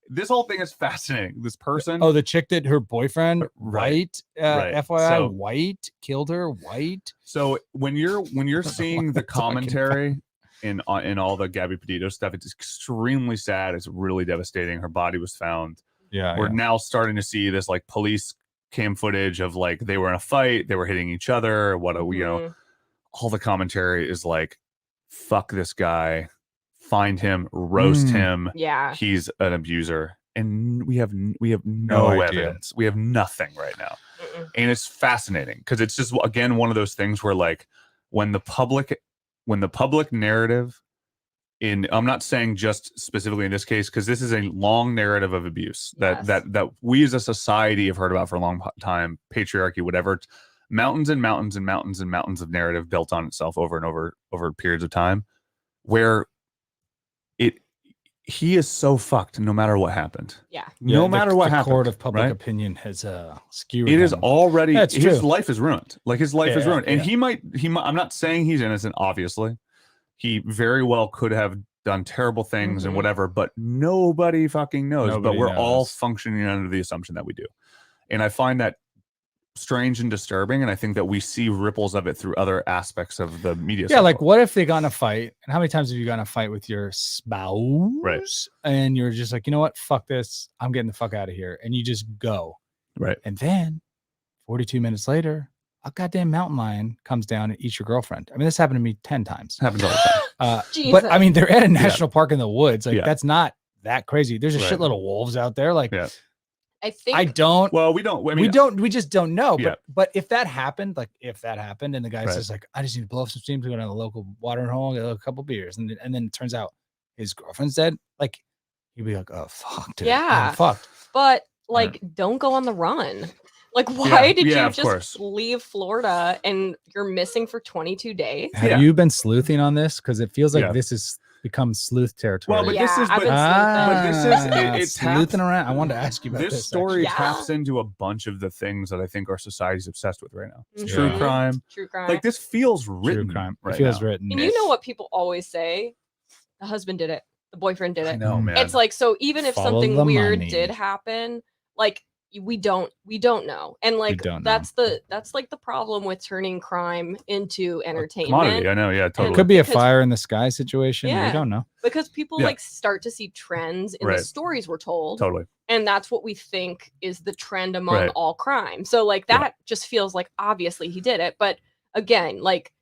This whole thing is fascinating. This person, Oh, the chick that her boyfriend, Right. white, Right. FYI, So- white, killed her, white. so when you're seeing the That's fucking commentary in all the Gabby Petito stuff, it's extremely sad. It's really devastating. Her body was found. Yeah. We're now starting to see this like police cam footage of like they were in a fight, they were hitting each other. Mhm. All the commentary is like, fuck this guy, find him, roast Mm. him. Yeah. He's an abuser, and we have no No idea. evidence. We have nothing right now, Mm-mm. and it's fascinating because it's just again one of those things where like when the public narrative I'm not saying just specifically in this case because this is a long narrative of abuse Yes. that we as a society have heard about for a long time, patriarchy, whatever. Mountains and mountains and mountains and mountains of narrative built on itself over and over periods of time, where he is so fucked no matter what happened. Yeah. No matter what the happened. court of public right? opinion has skewed. It is him. already That's his true. life is ruined. Like his life is Yeah, ruined, and yeah. he might. I'm not saying he's innocent. Obviously, he very well could have done terrible things and Mhm. whatever, but nobody fucking knows. But Nobody we're all knows. functioning under the assumption that we do, and I find that strange and disturbing. And I think that we see ripples of it through other aspects of the media. Yeah, like cycle. what if they got in a fight? And how many times have you gotten in a fight with your spouse? Right. And you're just like, you know what? Fuck this. I'm getting the fuck out of here. And you just go. Right. And then 42 minutes later, a goddamn mountain lion comes down and eats your girlfriend. I mean, this happened to me 10 times. Happens all the time. But I Jesus. mean, they're at a national park in the woods. Like Yeah. that's not that crazy. There's a Right. shitload of wolves out there. Like Yeah. I think I don't. Well, we don't. I mean, we just don't know. Yeah. But if that happened, and the guy's Right. just like, I just need to blow off some steam to go to the local watering hole, get a couple beers, and then it turns out his girlfriend's dead. Like he'd be like, oh fuck, dude. Yeah. I'm fucked. but like don't go on the run. Like why did yeah, you of just course. leave Florida and you're missing for 22 days? Have Yeah. you been sleuthing on this? Because it feels like Yeah. this has become sleuth territory. Well, but Yeah, this is I've been but this is it sleuthing taps- around. I wanted to ask you about this this. story actually. taps into a bunch of the things that I think our society's obsessed with right now. Mhm. True Yeah. crime. True crime. Like this feels True written. crime. Right It feels now. written. and you know what people always say? The husband did it. The boyfriend did I it. know, man. It's like, so even if Follow something the weird money. did happen, like we don't know. And like don't know. that's like the problem with turning crime into entertainment. commodity. I know. Yeah, It totally. could be a because- fire in the sky situation. Yeah. We don't know. Because people Yeah. like start to see trends in Right. the stories we're told. Totally. And that's what we think is the trend among Right. all crime. So like Yeah. that just feels like obviously he did it. But again, like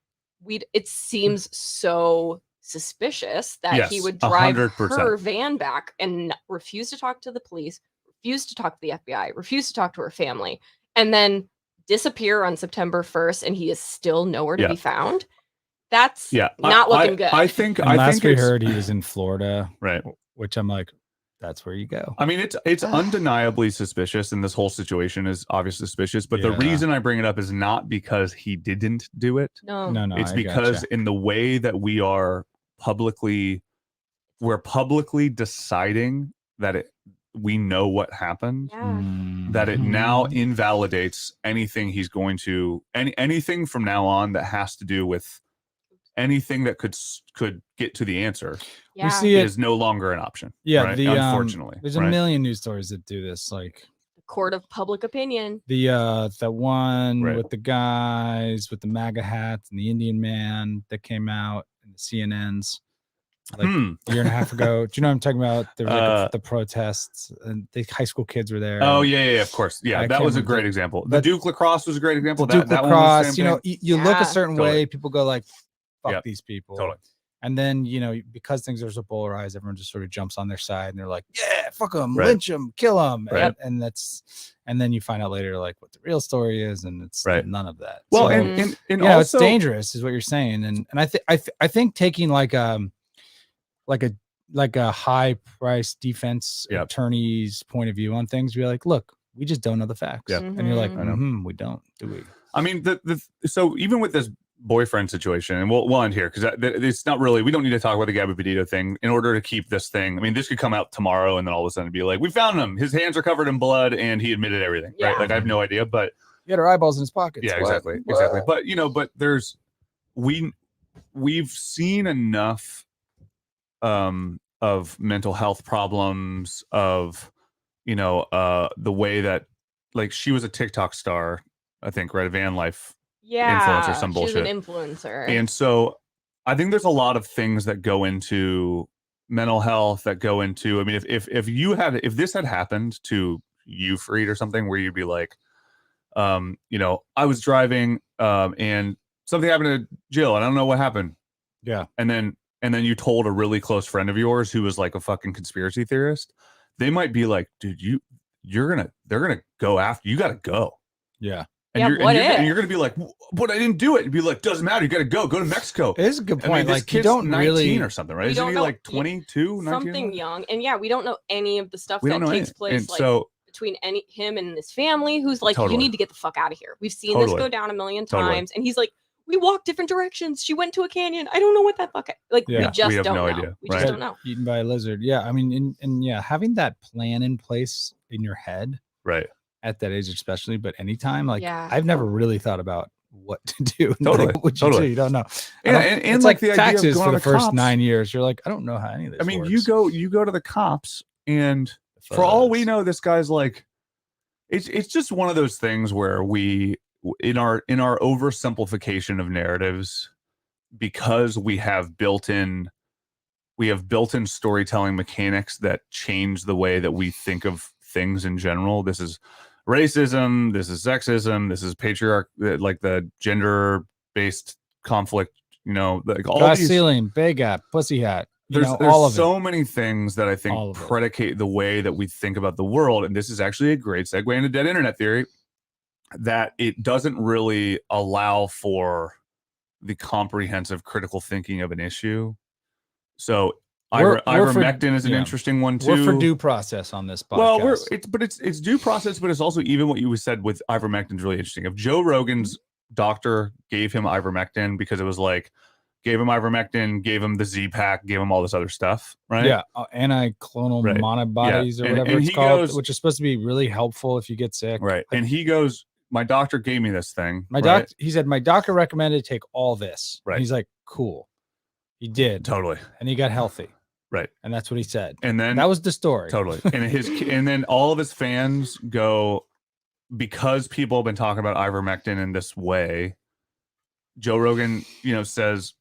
it seems so suspicious that he Yes, would drive 100%. her van back and refuse to talk to the police, refuse to talk to the FBI, refuse to talk to her family, and then disappear on September 1st and he is still nowhere to Yeah. be found. That's Yeah. not looking good. I think. And I last think we it's heard he was in Florida, right. which I'm like, that's where you go. I mean, it's undeniably suspicious, and this whole situation is obviously suspicious. But the Yeah. reason I bring it up is not because he didn't do it. no. No, It's I because gotcha. in the way that we're publicly deciding that we know what happened, Yeah. that it now Mhm. invalidates anything he's going to anything from now on that has to do with anything that could get to the answer Yeah. we see it. is no longer an option. Yeah, right? the unfortunately, there's a right? million news stories that do this. Like The court of public opinion. that one Right. with the guys with the MAGA hats and the Indian man that came out and the CNNs. like a year and a half ago. Do you know what I'm talking about? There was like the protests and the high school kids were there. Oh yeah, of course. Yeah, that was a great example. The Duke lacrosse was a great example. The Duke lacrosse, you know, you look a certain Totally. way, people go like, fuck these people. Totally. And then, you know, because things are so polarized, everyone just sort of jumps on their side and they're like, yeah, fuck them, lynch them, kill them. Right. And then you find out later, like, what the real story is. And it's none of that. Well, so, and also, it's dangerous is what you're saying. And I think taking like a high price defense attorney's point of view on things, you're like, look, we just don't know the facts. And you're like, we don't, do we? I mean, so even with this boyfriend situation, and we'll end here because it's not really, we don't need to talk about the Gabby Petito thing in order to keep this thing. I mean, this could come out tomorrow and then all of a sudden be like, we found him, his hands are covered in blood and he admitted everything, right? Like I have no idea, but he had her eyeballs in his pockets. Yeah, exactly. But you know, but we've seen enough of mental health problems, of the way that, like, she was a TikTok star, I think, right? A van life influencer, some bullshit. She's an influencer. And so I think there's a lot of things that go into mental health, that go into, I mean, if this had happened to you, Fareed, or something, where you'd be like, I was driving and something happened to Jill and I don't know what happened. Yeah. And then you told a really close friend of yours who was like a fucking conspiracy theorist, they might be like, dude, they're gonna go after you, gotta go. Yeah. And you're gonna be like, but I didn't do it. And be like, doesn't matter, you gotta go to Mexico. It is a good point. I mean, like, you don't 19 really or something, right? Isn't he like 22, 19? Something young. And we don't know any of the stuff We that don't know takes any. place And like so between him and his family, who's like, Totally. you need to get the fuck out of here. We've seen this go down a million times. And he's like, we walked different directions. She went to a canyon. I don't know what that fuck. Like, we just have don't no know. idea. We just don't know. Eaten by a lizard. Yeah. I mean, and having that plan in place in your head. Right. At that age, especially, but anytime, like, Yeah. I've never really thought about what to do. Totally. Like, what you do, you don't know. And it's like like the idea of taxes going for to the first cops. 9 years. You're like, I don't know how any of this I mean, works. you go to the cops, and for all we know, this guy's like, it's just one of those things where we, in our oversimplification of narratives, because we have built-in storytelling mechanics that change the way that we think of things in general. This is racism, this is sexism, this is like the gender-based conflict, like all glass these ceiling, Bay Gap, pussy hat. There's all of so it. many things that I think predicate the way that we think about the world. And this is actually a great segue into dead internet theory, that it doesn't really allow for the comprehensive critical thinking of an issue. So ivermectin is an interesting one too. We're for due process on this podcast. Well, it's due process, but it's also, even what you said with ivermectin is really interesting. If Joe Rogan's doctor gave him ivermectin because it was like, gave him ivermectin, gave him the Z-Pack, gave him all this other stuff, right? Yeah, anti-clonal monobodies or whatever it's called, which is supposed to be really helpful if you get sick. Right. And he goes, my doctor gave me this thing. He said, my doctor recommended take all this. Right. And he's like, cool. He did. Totally. And he got healthy. Right. And that's what he said. And then that was the story. Totally. And then all of his fans go, because people have been talking about ivermectin in this way, Joe Rogan, says,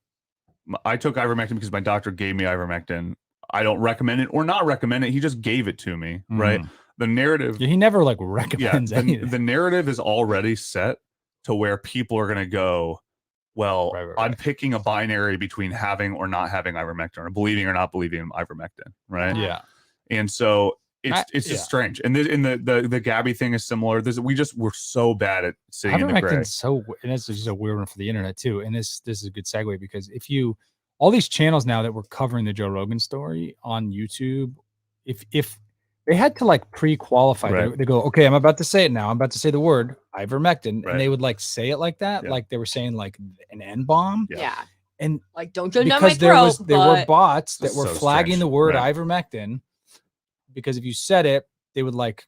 I took ivermectin because my doctor gave me ivermectin. I don't recommend it or not recommend it. He just gave it to me, right? The narrative. Yeah, he never like recommends anything. The narrative is already set to where people are going to go, well, I'm picking a binary between having or not having ivermectin, or believing or not believing in ivermectin, right? Yeah. And so it's just strange. And the Gabby thing is similar. We're so bad at sitting in the gray. And it's just a weird one for the internet too. And this is a good segue, because all these channels now that were covering the Joe Rogan story on YouTube, if they had to like pre-qualify, they go, okay, I'm about to say it now. I'm about to say the word ivermectin, and they would like say it like that, like they were saying like an N-bomb. Yeah. And like, don't jump down my throat. There were bots that were flagging strange. the word ivermectin, because if you said it, they would like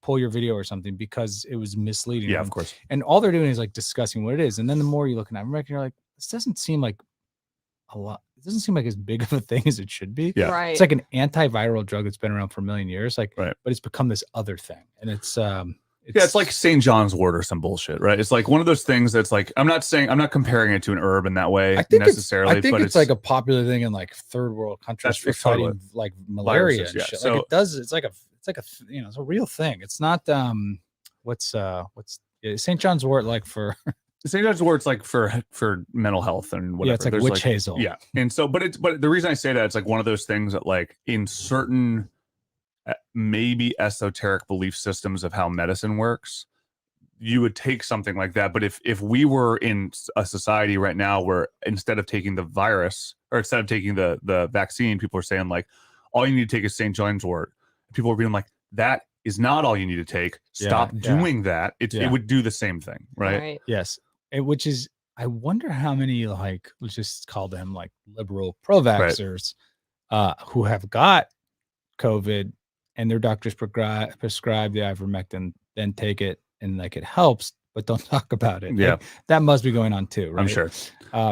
pull your video or something because it was misleading. Yeah, of course. And all they're doing is like discussing what it is. And then the more you look at ivermectin, you're like, this doesn't seem like a lot. It doesn't seem like as big of a thing as it should be. Yeah. Right. It's like an antiviral drug that's been around for a million years. Like, but it's become this other thing. And it's it's like St. John's wort or some bullshit, right? It's like one of those things that's like, I'm not comparing it to an herb in that way necessarily. I think but it's like a popular thing in like third world countries for fighting like malaria viruses, and shit. So, like it does. It's like a it's a real thing. It's not what's St. John's wort like for St. John's wort's like for mental health and whatever. Yeah, it's like There's witch hazel. Yeah, and so, but the reason I say that, it's like one of those things that like in certain maybe esoteric belief systems of how medicine works, you would take something like that. But if we were in a society right now where instead of taking the virus or instead of taking the vaccine, people are saying like, all you need to take is St. John's wort. People are being like, that is not all you need to take. Stop doing that. It would do the same thing, right? Yes. Which is, I wonder how many, like, let's just call them like liberal pro-vaxxers who have got COVID and their doctors prescribe the ivermectin, then take it and like it helps, but don't talk about it. Yeah. Like, that must be going on too, right? I'm sure.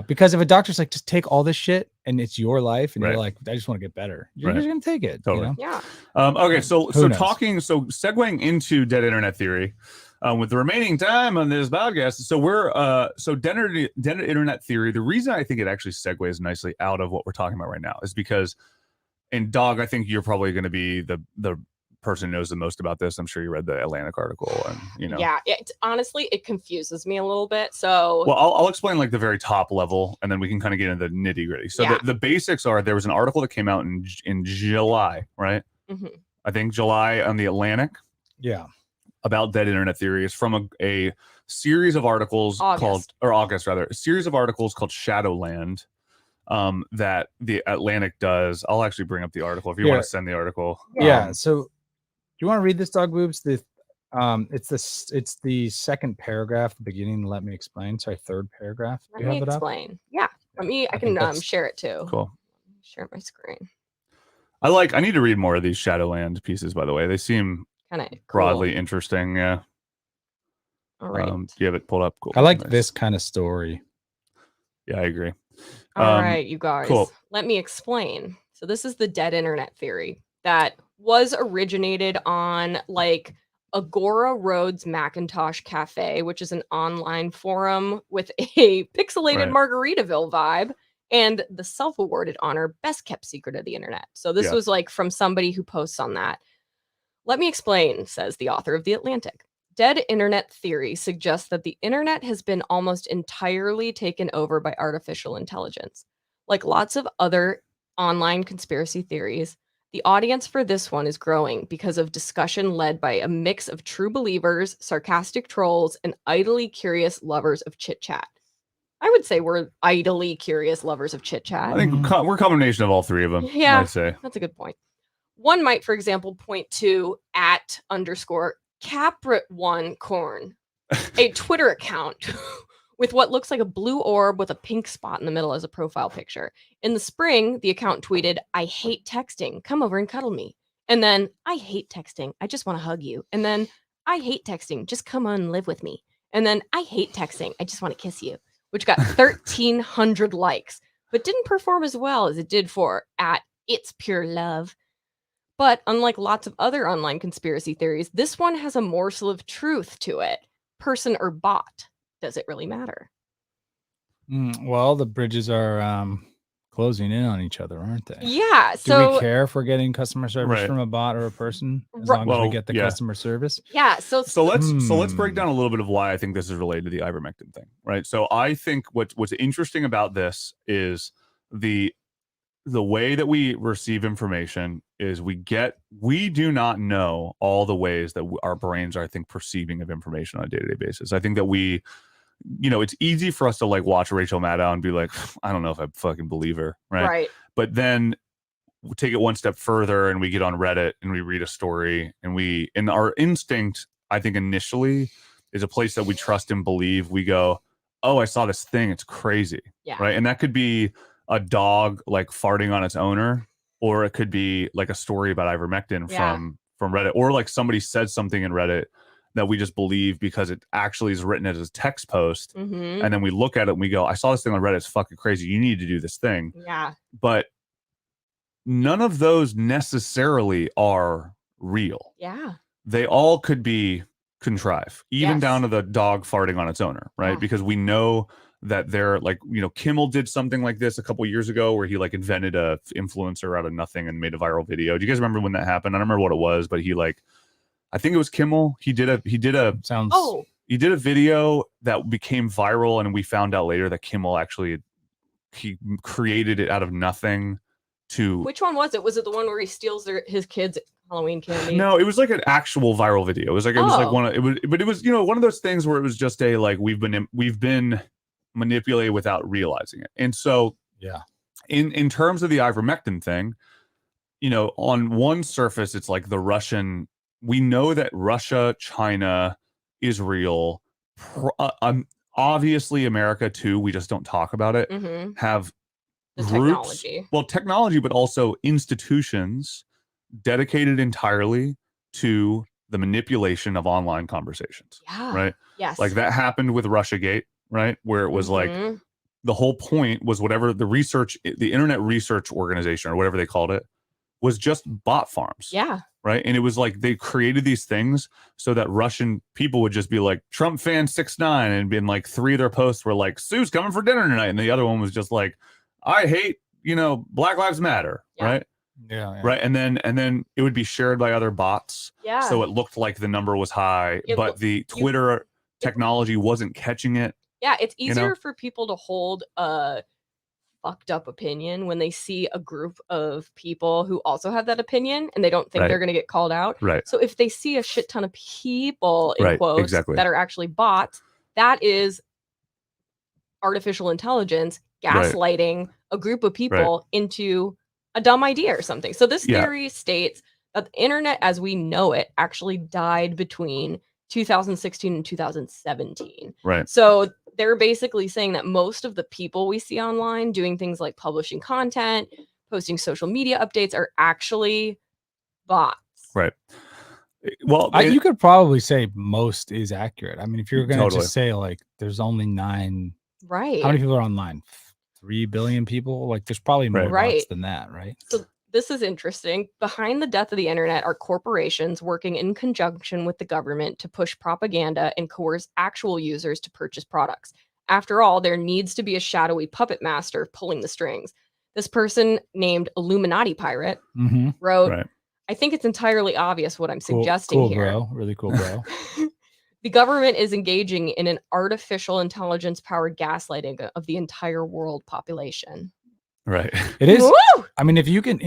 Because if a doctor's like, just take all this shit and it's your life and Right. you're like, I just want to get better, you're Right. just going to take it. Totally. You know? Yeah. Okay. So Who knows? segueing into dead internet theory, with the remaining time on this podcast. So we're dead internet theory. The reason I think it actually segues nicely out of what we're talking about right now is because, and Dog, I think you're probably going to be the person who knows the most about this. I'm sure you read the Atlantic article, and you know. Yeah, honestly, it confuses me a little bit. So, well, I'll explain like the very top level, and then we can kind of get into the nitty gritty. So the basics are: there was an article that came out in July, right? Mm-hmm. I think July on the Atlantic. Yeah. About dead internet theory is from a series of articles August a series of articles called Shadowland. That the Atlantic does. I'll actually bring up the article if you want to send the article. Yeah. So do you want to read this, Dog Boobs? It's the second paragraph, the beginning. Let me explain. Sorry, third paragraph. Let me explain. Yeah. I can share it too. Cool. Share my screen. I need to read more of these Shadowland pieces, by the way. They seem kind of broadly interesting. Yeah. All right. Do you have it pulled up? Cool. I like this kind of story. Yeah, I agree. All right, you guys. Cool. Let me explain. So this is the dead internet theory that was originated on like Agora Roads Macintosh Cafe, which is an online forum with a pixelated Margaritaville vibe and the self-awarded honor best kept secret of the internet. So this was like from somebody who posts on that. Let me explain, says the author of The Atlantic. Dead internet theory suggests that the internet has been almost entirely taken over by artificial intelligence. Like lots of other online conspiracy theories, the audience for this one is growing because of discussion led by a mix of true believers, sarcastic trolls, and idly curious lovers of chit-chat. I would say we're idly curious lovers of chit-chat. I think we're a combination of all three of them. Yeah, I'd say. That's a good point. One might, for example, point to @_Caprit1corn, a Twitter account with what looks like a blue orb with a pink spot in the middle as a profile picture. In the spring, the account tweeted, "I hate texting. Come over and cuddle me." And then, "I hate texting. I just want to hug you." And then, "I hate texting. Just come on and live with me." And then, "I hate texting. I just want to kiss you," which got 1,300 likes, but didn't perform as well as it did for @It'sPureLove. But unlike lots of other online conspiracy theories, this one has a morsel of truth to it. Person or bot, does it really matter? Well, the bridges are closing in on each other, aren't they? Yeah. Do we care if we're getting customer service from a bot or a person, as long as we get the customer service? Yeah. So let's break down a little bit of why I think this is related to the ivermectin thing, right? So I think what's interesting about this is the way that we receive information is we do not know all the ways that our brains are, I think, perceiving of information on a day-to-day basis. I think that it's easy for us to like watch Rachel Maddow and be like, I don't know if I fucking believe her. Right. But then we take it one step further and we get on Reddit and we read a story and our instinct, I think initially is a place that we trust and believe. We go, oh, I saw this thing. It's crazy. Yeah. Right. And that could be a dog like farting on its owner, or it could be like a story about ivermectin from Reddit, or like somebody said something in Reddit that we just believe because it actually is written as a text post. Mm-hmm. And then we look at it and we go, I saw this thing on Reddit. It's fucking crazy. You need to do this thing. Yeah. But none of those necessarily are real. Yeah. They all could be contrive, even down to the dog farting on its owner, right? Because we know that they're like, Kimmel did something like this a couple years ago where he like invented a influencer out of nothing and made a viral video. Do you guys remember when that happened? I don't remember what it was, but he like, I think it was Kimmel. He did a video that became viral, and we found out later that Kimmel actually he created it out of nothing. Which one was it? Was it the one where he steals his kids' Halloween candy? No, it was like an actual viral video. It was like one of those things where it was just a like we've been manipulated without realizing it. And so in terms of the ivermectin thing, on one surface it's like the Russian, we know that Russia, China, Israel, obviously America too, we just don't talk about it, have groups, technology, but also institutions dedicated entirely to the manipulation of online conversations. Right? Yes. Like that happened with Russiagate, right? Where it was like the whole point was whatever the Internet Research Organization or whatever they called it was just bot farms. Yeah. Right. And it was like they created these things so that Russian people would just be like Trump fan 6ix9ine, and been like 3 of their posts were like Sue's coming for dinner tonight, and the other one was just like I hate Black Lives Matter. Right. Yeah. Right. And then it would be shared by other bots. Yeah. So it looked like the number was high, but the Twitter technology wasn't catching it. Yeah. It's easier for people to hold a fucked up opinion when they see a group of people who also have that opinion and they don't think they're going to get called out. Right. So if they see a shit ton of people in quotes that are actually bots, that is artificial intelligence gaslighting a group of people into a dumb idea or something. So this theory states that the internet as we know it actually died between 2016 and 2017. Right. So they're basically saying that most of the people we see online doing things like publishing content, posting social media updates are actually bots. Right. Well, you could probably say most is accurate. I mean, if you're going to just say like there's only 9, right? How many people are online? 3 billion people? Like there's probably more bots than that, right? So this is interesting. Behind the death of the internet are corporations working in conjunction with the government to push propaganda and coerce actual users to purchase products. After all, there needs to be a shadowy puppet master pulling the strings. This person named Illuminati Pirate wrote, I think it's entirely obvious what I'm suggesting here. Bro. Really cool, bro. The government is engaging in an artificial intelligence-powered gaslighting of the entire world population. Right. It is. Woo! I mean, if you can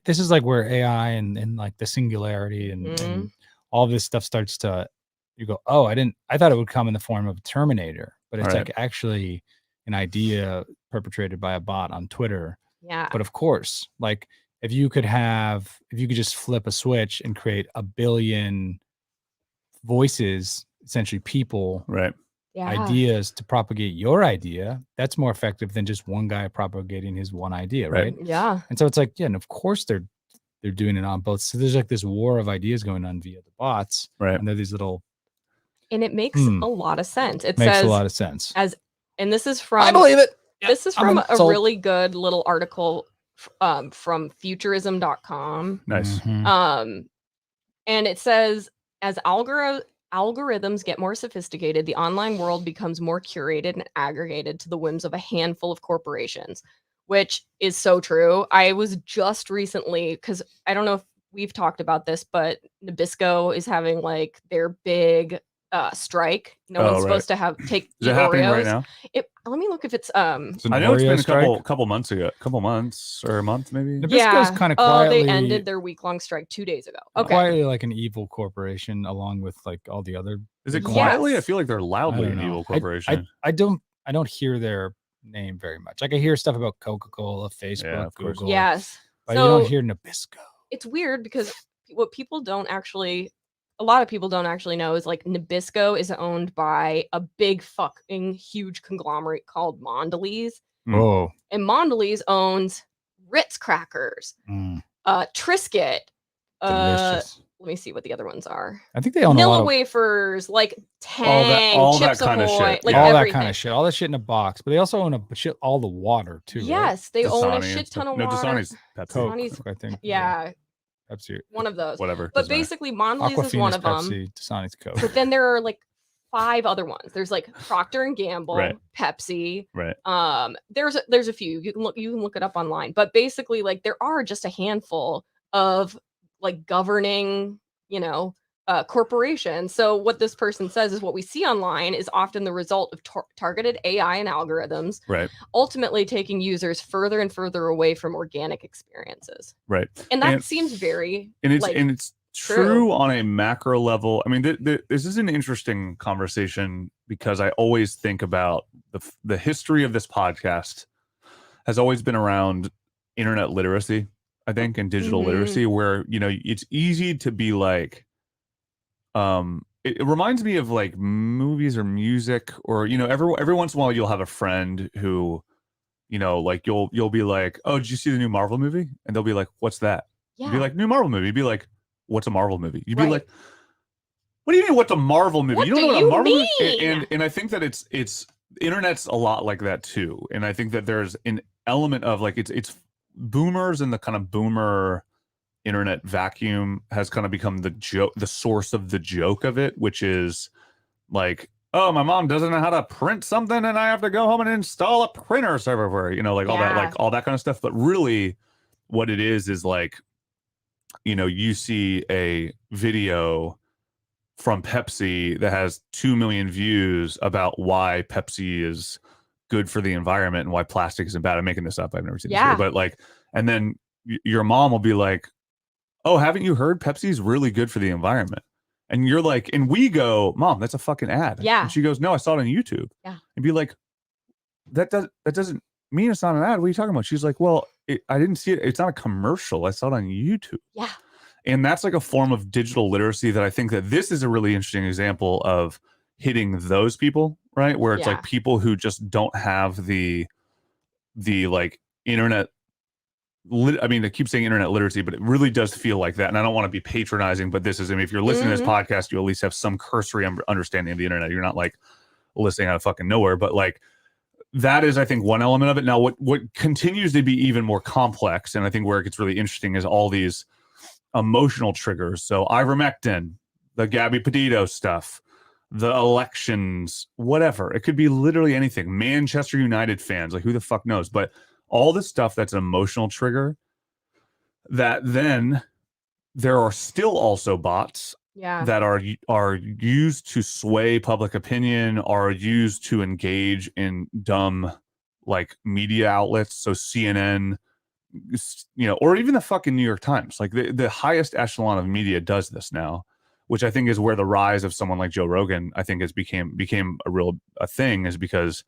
this is like where AI and like the singularity and all this stuff starts to, you go, oh, I thought it would come in the form of a Terminator, but it's like actually an idea perpetrated by a bot on Twitter. Yeah. But of course, like if you could just flip a switch and create a billion voices, essentially people, ideas to propagate your idea, that's more effective than just one guy propagating his one idea, right? Yeah. And so it's like, and of course they're doing it on both. So there's like this war of ideas going on via the bots, and they're these little. And it makes a lot of sense. It makes says a lot of sense. And this is from. I believe it. This is from a really good little article from futurism.com. Nice. And it says, as algorithms get more sophisticated, the online world becomes more curated and aggregated to the whims of a handful of corporations, which is so true. I was just recently, because I don't know if we've talked about this, but Nabisco is having like their big strike. No one's supposed to take Is it happening right now? Let me look if it's I know it's been a couple months or a month maybe. Nabisco's kind of quietly. They ended their week-long strike 2 days ago. Okay. Quietly like an evil corporation along with like all the other. Is it quietly? I feel like they're loudly an evil corporation. I don't hear their name very much. Like I hear stuff about Coca-Cola, Facebook, Google. Yes. But you don't hear Nabisco. It's weird because what a lot of people don't actually know is like Nabisco is owned by a big fucking huge conglomerate called Mondelez. Oh. And Mondelez owns Ritz crackers, Triscuit. Delicious. Let me see what the other ones are. I think they own Vanilla wafers, like Tang, all Chips that kind of Ahoy, shit. like all everything. that kind of shit. All that shit in a box. But they also own all the water too. Yes, they own a Dasani shit ton of No, water. Dasani's Pepsi. Dasani's, I think. yeah. Pepsi. one of those. Whatever. But doesn't matter. basically, Mondelez is one Aquafina's of them. Pepsi, Dasani's Coke. But then there are like 5 other ones. There's like Procter and Gamble, Right. Pepsi. Right. There's a few. You can look it up online. But basically, like there are just a handful of like governing, corporations. So what this person says is what we see online is often the result of targeted AI and algorithms, Right. ultimately taking users further and further away from organic experiences. Right. And that seems very it's true. true on a macro level. I mean, this is an interesting conversation because I always think about the history of this podcast has always been around internet literacy, I think, and digital literacy, where it's easy to be like, it reminds me of like movies or music, or every once in a while you'll have a friend who, like you'll be like, oh, did you see the new Marvel movie? And they'll be like, what's that? Yeah. You'd be like, new Marvel movie. You'd be like, what's a Marvel movie? You'd be Right. like, what do you mean what's a Marvel movie? What You don't do know what you a Marvel mean? movie? And I think that it's internet's a lot like that too. And I think that there's an element of like it's boomers, and the kind of boomer internet vacuum has kind of become the joke, the source of the joke of it, which is like, oh, my mom doesn't know how to print something and I have to go home and install a printer everywhere, all that kind of stuff. But really what it is like, you see a video from Pepsi that has 2 million views about why Pepsi is good for the environment and why plastic isn't bad. I'm making this up. I've never seen this video, but like, and then your mom will be like, oh, haven't you heard Pepsi's really good for the environment? And you're like, and we go, Mom, that's a fucking ad. Yeah. And she goes, no, I saw it on YouTube. Yeah. And be like, that doesn't mean it's not an ad. What are you talking about? She's like, well, I didn't see it. It's not a commercial. I saw it on YouTube. Yeah. And that's like a form of digital literacy that I think that this is a really interesting example of hitting those people, right? Where it's like people who just don't have the like internet. I mean, I keep saying internet literacy, but it really does feel like that. And I don't want to be patronizing, but this is, I mean, if you're listening to this podcast, you at least have some cursory understanding of the internet. You're not like listening out of fucking nowhere, but like that is, I think, one element of it. Now, what continues to be even more complex, and I think where it gets really interesting, is all these emotional triggers. So ivermectin, the Gabby Petito stuff, the elections, whatever. It could be literally anything. Manchester United fans, like who the fuck knows? But all this stuff that's an emotional trigger, that then there are still also bots that are used to sway public opinion, are used to engage in dumb like media outlets. So CNN, or even the fucking New York Times, like the highest echelon of media does this now, which I think is where the rise of someone like Joe Rogan, I think, has became a thing, is because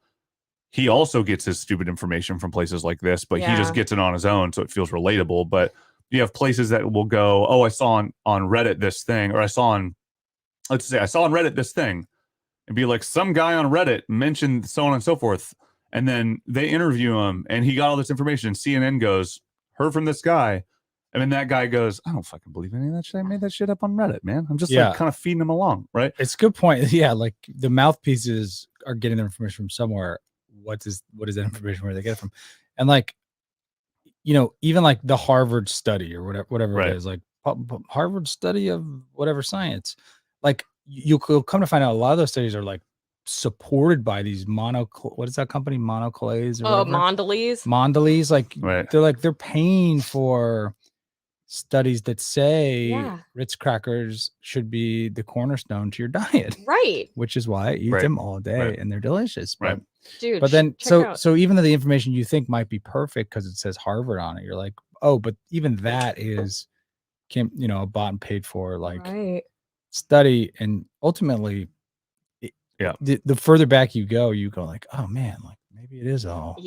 he also gets his stupid information from places like this, but he just gets it on his own, so it feels relatable. But you have places that will go, oh, I saw on Reddit this thing, or I saw on Reddit this thing, and be like, some guy on Reddit mentioned so on and so forth, and then they interview him, and he got all this information, and CNN goes, heard from this guy, and then that guy goes, I don't fucking believe any of that shit. I made that shit up on Reddit, man. I'm just like kind of feeding him along, right? It's a good point. Yeah, like the mouthpieces are getting their information from somewhere. What is that information, where they get it from? And like, even like the Harvard study or whatever it is, like Harvard study of whatever science, like you'll come to find out a lot of those studies are like supported by these what is that company, Monoclays? Oh, Mondelez. Like they're paying for studies that say Ritz crackers should be the cornerstone to your diet, right? Which is why I eat them all day, and they're delicious, right? Dude, but then so even though the information you think might be perfect because it says Harvard on it, you're like, oh, but even that is a bought and paid for study, and ultimately the further back you go like, oh man, like maybe it is all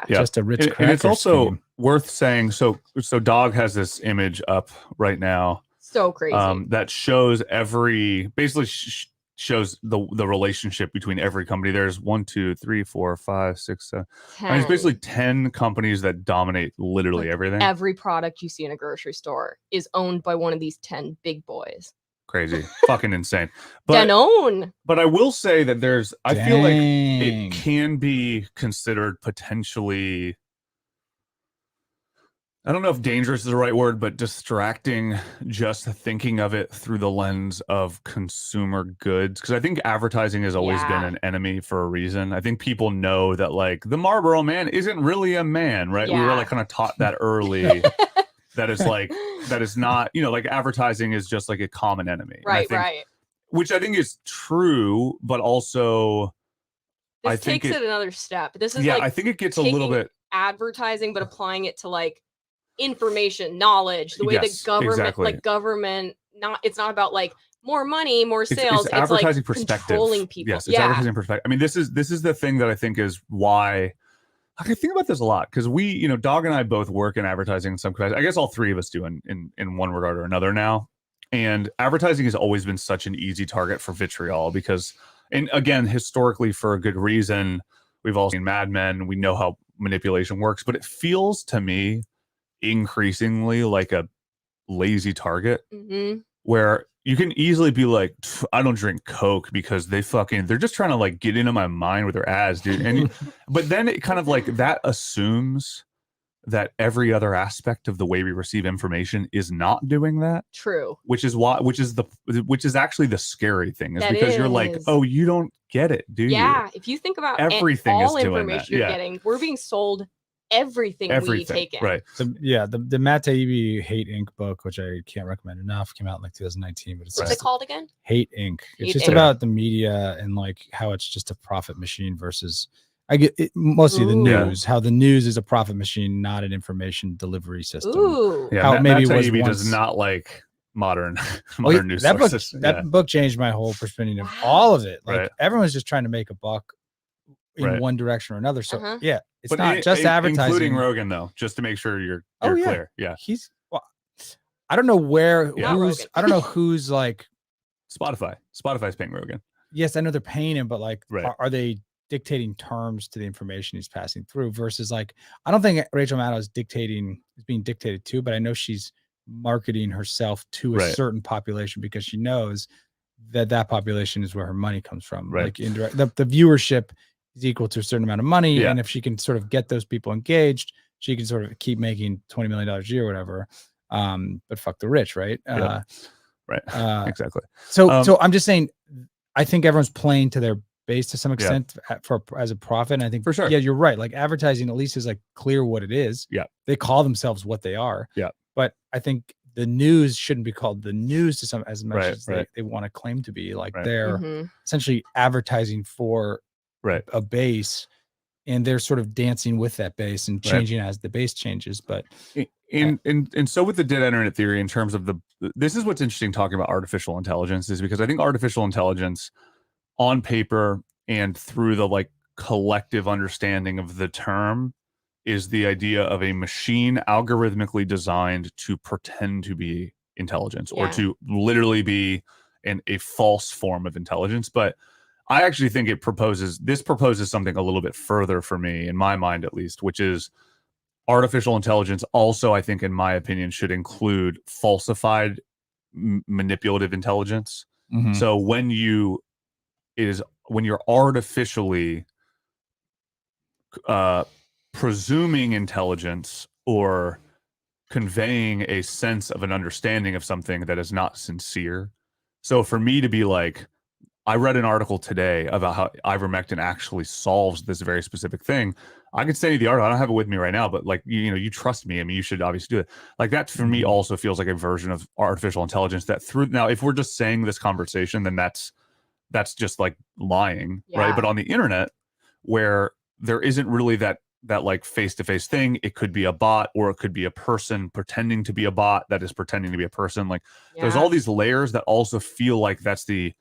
just a Ritz cracker. And it's also scheme. worth saying, so Dog has this image up right now, so crazy, that shows shows the relationship between every company. There's 1, 2, 3, 4, 5, 6, 7. I mean, it's basically 10 companies that dominate literally everything. Every product you see in a grocery store is owned by one of these 10 big boys. Crazy, fucking insane. But I will say that I feel like it can be considered potentially I don't know if dangerous is the right word, but distracting, just thinking of it through the lens of consumer goods. Because I think advertising has always been Yeah. an enemy for a reason. I think people know that like the Marlboro Man isn't really a man, right? We were Yeah. like kind of taught that early. That is like, that is not, you know, like advertising is just like a common enemy. And I Right, think, right. which I think is true, but also This I think takes it, it another step. This is yeah, like I think it gets a little taking bit, advertising but applying it to like information, knowledge, the way the yes, government exactly. like government not it's not about like more money, more sales. It's It's like advertising perspective. controlling people. Yes, it's Yeah. advertising perspective. I mean, this is the thing that I think is why I think about this a lot, because we, you know, Dog and I both work in advertising in some capacity. I guess all three of us do in one regard or another now. And advertising has always been such an easy target for vitriol because, and again, historically for a good reason, we've all seen Mad Men. We know how manipulation works, but it feels to me increasingly like a lazy target Mm-hmm. where you can easily be like, I don't drink Coke because they're just trying to like get into my mind with their ads, dude. And but then it kind of like that assumes that every other aspect of the way we receive information is not doing that, True. which is actually the scary thing, is That because you're like, is. oh, you don't get it, do you? Yeah. If you think about Everything is all doing information that. you're Yeah. getting, we're being sold everything we take in. Right. The Matt Taibbi Hate Inc. book, which I can't recommend enough, came out in like 2019, but it's What's just it called again? Hate Inc. It's Hate just Inc. about the media and like how it's just a profit machine versus I get it, mostly the Ooh. news, how the news is a profit machine, not an information delivery system. Ooh. Yeah. How Matt maybe was Taibbi once- does not like modern Oh, yeah, news that book, sources. that book changed my whole perspective of Wow. all of it. Like Right. everyone's just trying to make a buck in Right. one direction or another. So Uh-huh. yeah, it's But not just advertising. including Rogan, though, just to make sure you're Oh, yeah. clear. Yeah. He's well, I don't know where Not who's Rogan. I don't know who's like Spotify's paying Rogan. yes, I know they're paying him, but like Right. are they dictating terms to the information he's passing through versus like I don't think Rachel Maddow is being dictated to, but I know she's marketing herself to a Right. certain population because she knows that population is where her money comes from. Right. Like indirect the viewership is equal to a certain amount of money. Yeah. And if she can sort of get those people engaged, she can sort of keep making $20 million a year or whatever. But fuck the rich, right? Yeah. Right. Exactly. So I'm just saying, I think everyone's playing to their base to some Yeah. extent as a profit. And I think For sure. yeah, you're right. Like advertising at least is like clear what it is. Yeah. They call themselves what they are. Yeah. But I think the news shouldn't be called the news to some as much Right, as right. they want to claim to be. Like Right. they're Mhm. essentially advertising for Right. a base, and they're sort of dancing with that base and Right. changing as the base changes. But And so with the dead internet theory, in terms of this is what's interesting talking about artificial intelligence, is because I think artificial intelligence on paper and through the like collective understanding of the term is the idea of a machine algorithmically designed to pretend to be intelligence or Yeah. to literally be a false form of intelligence. But I actually think this proposes something a little bit further for me, in my mind at least, which is artificial intelligence also, I think, in my opinion, should include falsified manipulative intelligence. Mhm. So when you're artificially presuming intelligence or conveying a sense of an understanding of something that is not sincere. So for me to be like, I read an article today about how ivermectin actually solves this very specific thing. I could send you the article. I don't have it with me right now, but like, you trust me. I mean, you should obviously do it. Like that for me also feels like a version of artificial intelligence that now, if we're just saying this conversation, then that's just like lying, right? Yeah. But on the internet, where there isn't really that like face-to-face thing, it could be a bot or it could be a person pretending to be a bot that is pretending to be a person. Like there's all these layers that also feel like that's kind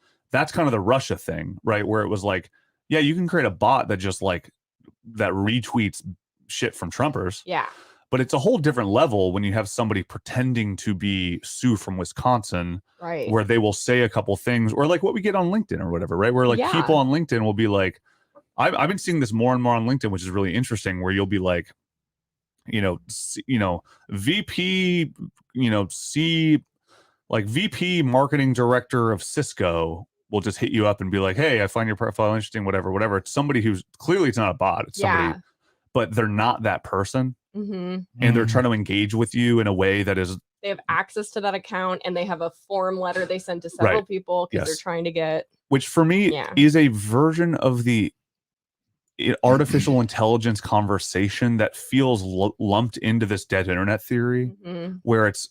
of the Russia thing, right? Where it was like, yeah, you can create a bot that just like that retweets shit from Trumpers. Yeah. But it's a whole different level when you have somebody pretending to be Sue from Wisconsin, Right. where they will say a couple things, or like what we get on LinkedIn or whatever, right? Where like Yeah. people on LinkedIn will be like, I've been seeing this more and more on LinkedIn, which is really interesting, where you'll be like, VP, like VP marketing director of Cisco will just hit you up and be like, hey, I find your profile interesting, whatever. It's somebody who's clearly, it's not a bot. It's somebody, but they're not that person. Mhm. and they're trying to engage with you in a way that is They have access to that account, and they have a form letter they send to several Right. people because they're Yes. trying to get. which for me Yeah. is a version of the artificial intelligence conversation that feels lumped into this dead internet theory, Mhm. where it's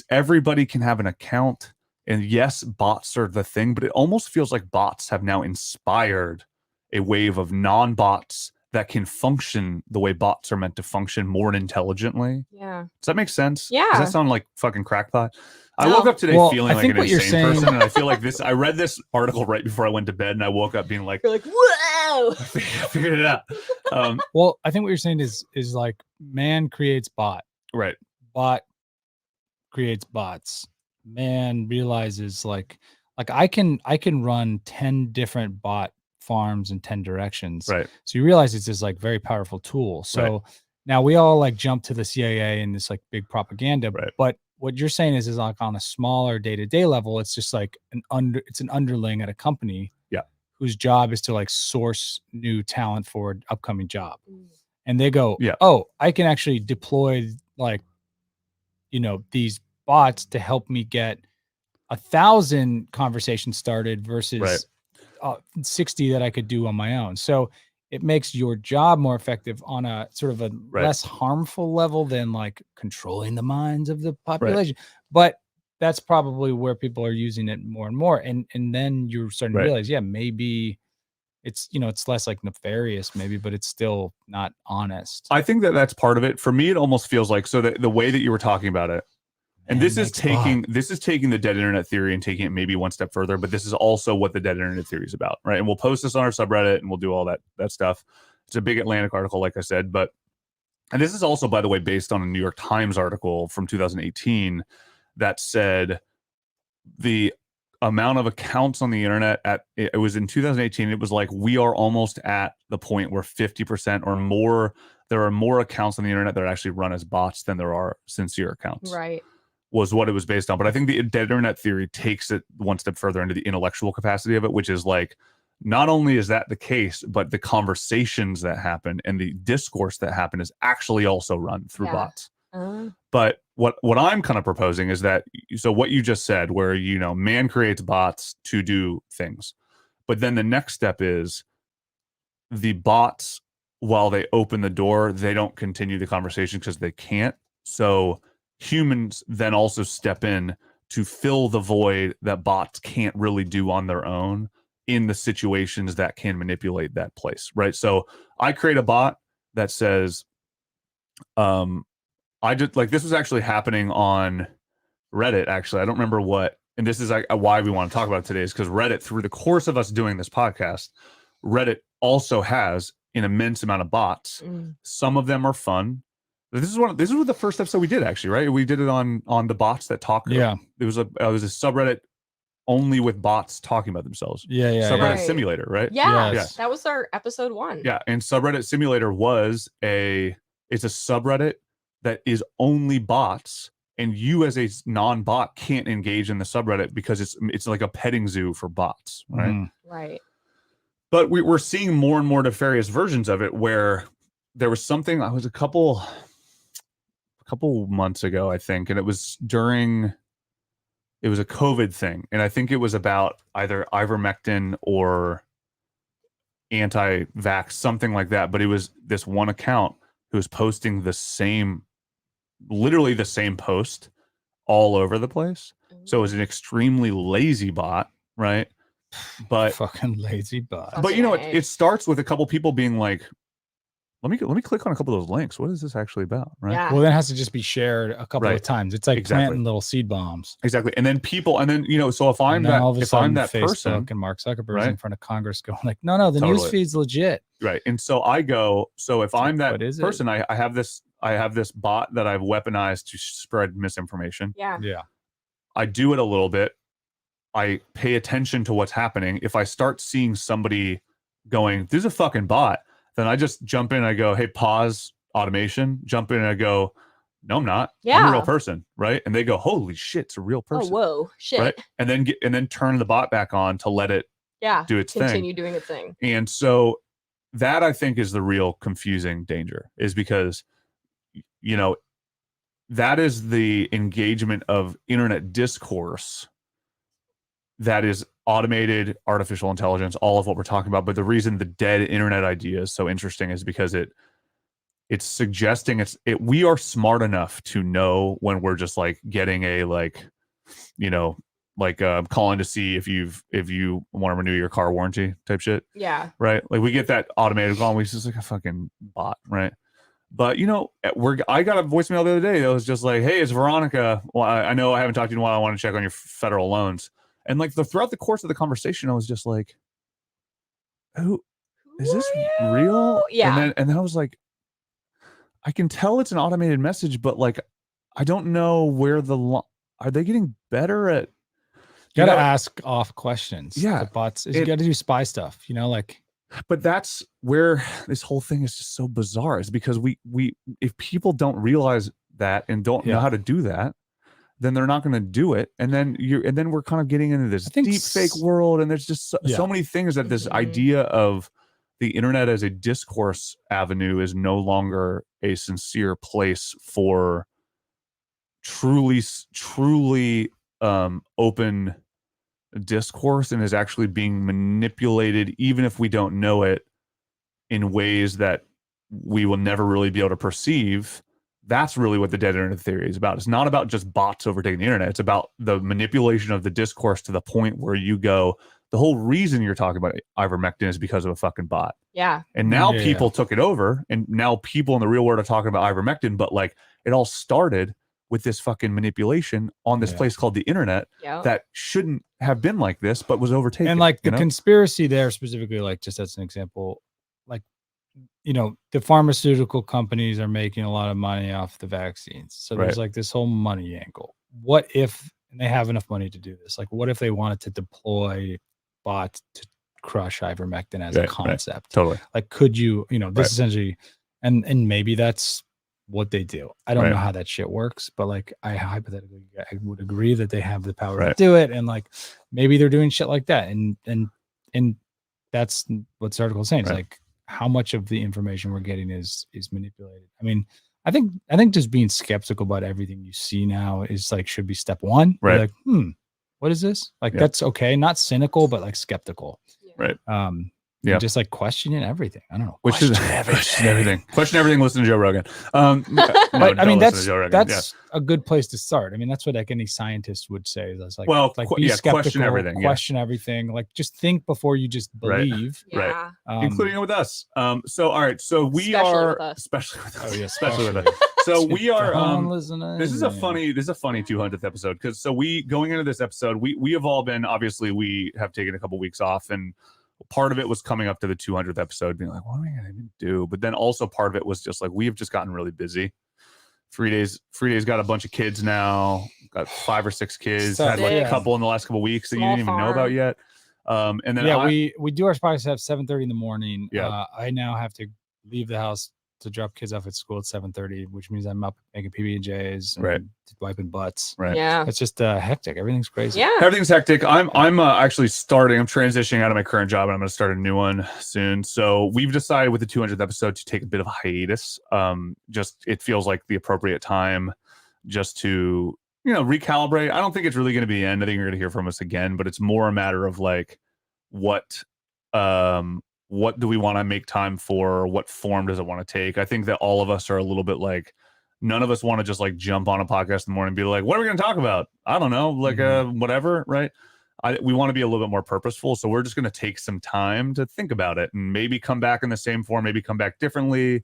everybody can have an account, and yes, bots are the thing, but it almost feels like bots have now inspired a wave of non-bots that can function the way bots are meant to function more intelligently. Yeah. Does that make sense? Yeah. Does that sound like fucking crackpot? I No. woke up today Well, feeling I like think an what you're insane saying- person, and I feel like this. I read this article right before I went to bed, and I woke up being like, You're like, whoa. I figured it out. Well, I think what you're saying is like man creates bot, Right. bot creates bots. Man realizes like I can run 10 different bot farms in 10 directions. Right. So you realize it's this like very powerful tool. So now we all like jump to the CIA and this like big propaganda. Right. But what you're saying is like on a smaller day-to-day level, it's just like it's an underling at a company. Yeah. Whose job is to like source new talent for an upcoming job. Mm. And they go, Yeah. oh, I can actually deploy like, these bots to help me get 1,000 conversations started versus 60 that I could do on my own. So it makes your job more effective on a sort of a less harmful level than like controlling the minds of the population. But that's probably where people are using it more and more. And then you're starting to realize, yeah, maybe it's, it's less like nefarious maybe, but it's still not honest. I think that that's part of it. For me, it almost feels like, so the way that you were talking about it, and this is taking the dead internet theory and taking it maybe one step further, but this is also what the dead internet theory is about, right? And we'll post this on our subreddit and we'll do all that stuff. It's a big Atlantic article, like I said, and this is also, by the way, based on a New York Times article from 2018 that said the amount of accounts on the internet it was in 2018, it was like we are almost at the point where 50% or more, there are more accounts on the internet that are actually run as bots than there are sincere accounts. Right. Was what it was based on. But I think the dead internet theory takes it one step further into the intellectual capacity of it, which is like, not only is that the case, but the conversations that happen and the discourse that happen is actually also run through bots. But what I'm kind of proposing is that, so what you just said, where, man creates bots to do things. But then the next step is the bots, while they open the door, they don't continue the conversation because they can't. So humans then also step in to fill the void that bots can't really do on their own in the situations that can manipulate that place, right? So I create a bot that says, I just, like, this was actually happening on Reddit, actually. I don't remember what, and this is like why we want to talk about it today, is because Reddit, through the course of us doing this podcast, Reddit also has an immense amount of bots. Some of them are fun. This was the first episode we did, actually, right? We did it on the bots that talk. Yeah. It was a subreddit only with bots talking about themselves. Subreddit Simulator, right? Yeah. Yes. That was our episode 1. Yeah. And Subreddit Simulator it's a subreddit that is only bots, and you as a non-bot can't engage in the subreddit because it's like a petting zoo for bots, right? Right. But we're seeing more and more nefarious versions of it, where there was something, I was a couple months ago, I think, and it was a COVID thing, and I think it was about either ivermectin or anti-vax, something like that. But it was this one account who was posting literally the same post all over the place. So it was an extremely lazy bot, right? But fucking lazy bot. But it starts with a couple people being like, let me click on a couple of those links. What is this actually about? Right. Yeah. Well, then it has to just be shared a couple of times. It's like planting little seed bombs. Exactly. And then so if I'm that Facebook person, and Mark Zuckerberg's in front of Congress going like, no, the news feed's legit. Right. And so I go, so if I'm that person, it? I have this bot that I've weaponized to spread misinformation. Yeah. Yeah. I do it a little bit. I pay attention to what's happening. If I start seeing somebody going, this is a fucking bot, then I just jump in and I go, hey, pause automation, jump in and I go, no, I'm not. I'm a real person, right? And they go, holy shit, it's a real person. Oh, whoa, shit. Right? And then turn the bot back on to let it do its thing. Continue doing its thing. And so that, I think, is the real confusing danger, is because you know, that is the engagement of internet discourse that is automated, artificial intelligence, all of what we're talking about. But the reason the dead internet idea is so interesting is because it's suggesting we are smart enough to know when we're just like getting a like, you know, like calling to see if you want to renew your car warranty type shit. Yeah. Right. Like we get that automated call, and we just like a fucking bot, right? But you know, I got a voicemail the other day that was just like, "Hey, it's Veronica. Well, I know I haven't talked to you in a while. I want to check on your federal loans." And like throughout the course of the conversation, I was just like, "Who is this real?" Yeah. And then I was like, I can tell it's an automated message, but like, I don't know where are they getting better at? You gotta ask off questions. Yeah, the bots. You got to do spy stuff. You know, like. But that's where this whole thing is just so bizarre, is because we if people don't realize that and don't know how to do that, then they're not going to do it. And then we're kind of getting into this deep fake world. And there's just so many things that this idea of the internet as a discourse avenue is no longer a sincere place for truly open discourse, and is actually being manipulated, even if we don't know it, in ways that we will never really be able to perceive. That's really what the dead internet theory is about. It's not about just bots overtaking the internet. It's about the manipulation of the discourse to the point where you go, the whole reason you're talking about ivermectin is because of a fucking bot. Yeah. And now people took it over, and now people in the real world are talking about ivermectin, but like it all started with this fucking manipulation on this place called the internet that shouldn't have been like this, but was overtaken. And like the conspiracy there specifically, like just as an example, like, you know, the pharmaceutical companies are making a lot of money off the vaccines. So there's like this whole money angle. What if they have enough money to do this? Like, what if they wanted to deploy bots to crush ivermectin as a concept? Totally. Like, could you, you know, this essentially, and maybe that's what they do. I don't know how that shit works, but like I would agree that they have the power to do it, and like maybe they're doing shit like that, and that's what this article is saying. It's like how much of the information we're getting is manipulated. I mean, I think just being skeptical about everything you see now is like should be step one. Right. Like, what is this? Like that's okay, not cynical, but like skeptical. Right. Just like questioning everything. I don't know. Question everything. Question everything. Listen to Joe Rogan. But I mean, that's a good place to start. I mean, that's what like any scientist would say. That's like, be skeptical, question everything. Question everything. Like, just think before you just believe. Right. Including it with us. So all right. So we are especially with us. Oh yeah, especially with us. So we are. This is a funny 200th episode, because so we going into this episode, we have all been, obviously we have taken a couple weeks off, and part of it was coming up to the 200th episode being like, what are we gonna even do? But then also part of it was just like, we have just gotten really busy. Free days got a bunch of kids now, got 5 or 6 kids, had like a couple in the last couple of weeks that you didn't even know about yet. And then we do our spice at 7:30 in the morning. I now have to leave the house to drop kids off at school at 7:30, which means I'm up making PB&Js and wiping butts. Right. Yeah. It's just hectic. Everything's crazy. Yeah. Everything's hectic. I'm actually I'm transitioning out of my current job, and I'm going to start a new one soon. So we've decided with the 200th episode to take a bit of a hiatus. Just it feels like the appropriate time just to, you know, recalibrate. I don't think it's really going to be the end. I think you're going to hear from us again, but it's more a matter of like what do we want to make time for? What form does it want to take? I think that all of us are a little bit like, none of us want to just like jump on a podcast in the morning and be like, what are we going to talk about? I don't know, like whatever, right? We want to be a little bit more purposeful. So we're just going to take some time to think about it and maybe come back in the same form, maybe come back differently.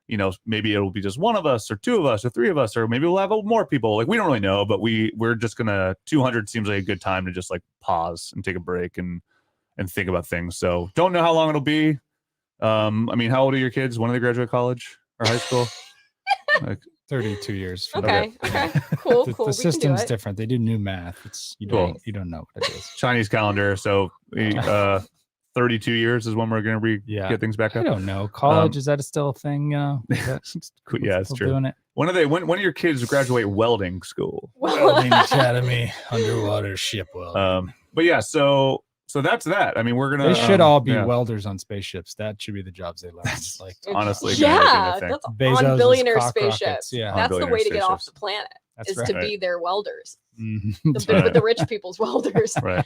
You know, maybe it'll be just one of us or 2 of us or 3 of us, or maybe we'll have more people. Like, we don't really know, but we're just going to, 200 seems like a good time to just like pause and take a break and think about things. So don't know how long it'll be. I mean, how old are your kids? When do they graduate college or high school? Like 32 years. Okay. Cool. The system's different. They do new math. It's you don't know what it is. Chinese calendar. So 32 years is when we're going to get things back up. I don't know. College, is that still a thing? Yeah, it's true. Doing it? When do your kids graduate welding school? Welding Academy, underwater ship welding. But yeah, so so that's that. I mean, we're gonna. They should all be yeah. welders on spaceships. That should be the jobs they learn. Like honestly gonna make it a yeah, thing. that's Bezos's on billionaire cock rockets, spaceships. yeah. On That's the billionaire way to get off the spaceships. planet. That's Is right. to be their welders, Mhm. the rich people's welders. Right.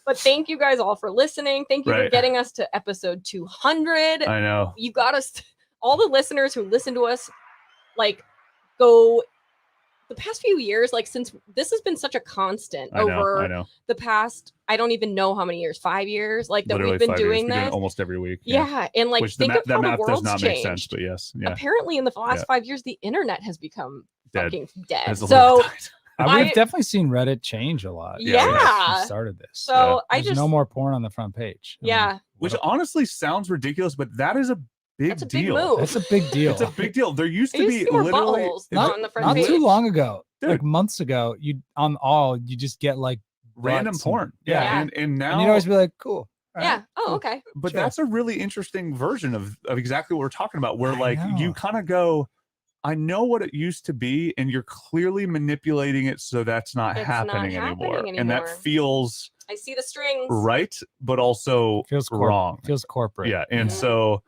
But thank you guys all for listening. Thank you for Right. getting us to episode 200. I know. You got us, all the listeners who listen to us, like, go the past few years, like, since this has been such a constant I over know. the past, I don't even know how many years, 5 years, like, that Literally we've been 5 years. doing We're doing it this. almost every week. Yeah. And like, Which think of that how the math does world's not changed. make sense, but yes. Yeah. Apparently, in the last Yeah. 5 years, the internet has become Dead. fucking dead. Has a So, little died. We've I- definitely seen Reddit change a lot. Yeah. since Yeah. we started this. so I There's just, no more porn on the front page. I mean, yeah, Which honestly sounds ridiculous, but that is a big that's a big deal. move. that's a big deal. It's a big deal. There used I to used be to see more literally buttholes not, on the front not page. too long ago, Dude. like months ago, you just get like random butts and- porn. yeah. Yeah. And now And you'd always be like, cool. all right, Yeah. Oh, cool. okay. but Sure. that's a really interesting version of exactly what we're talking about, where I like you know. kind of go, I know what it used to be, and you're clearly manipulating it so that's not It's happening, not anymore. happening And that anymore. feels I see the strings. right, but also Feels wrong. Feels corporate. Yeah, and Mhm. so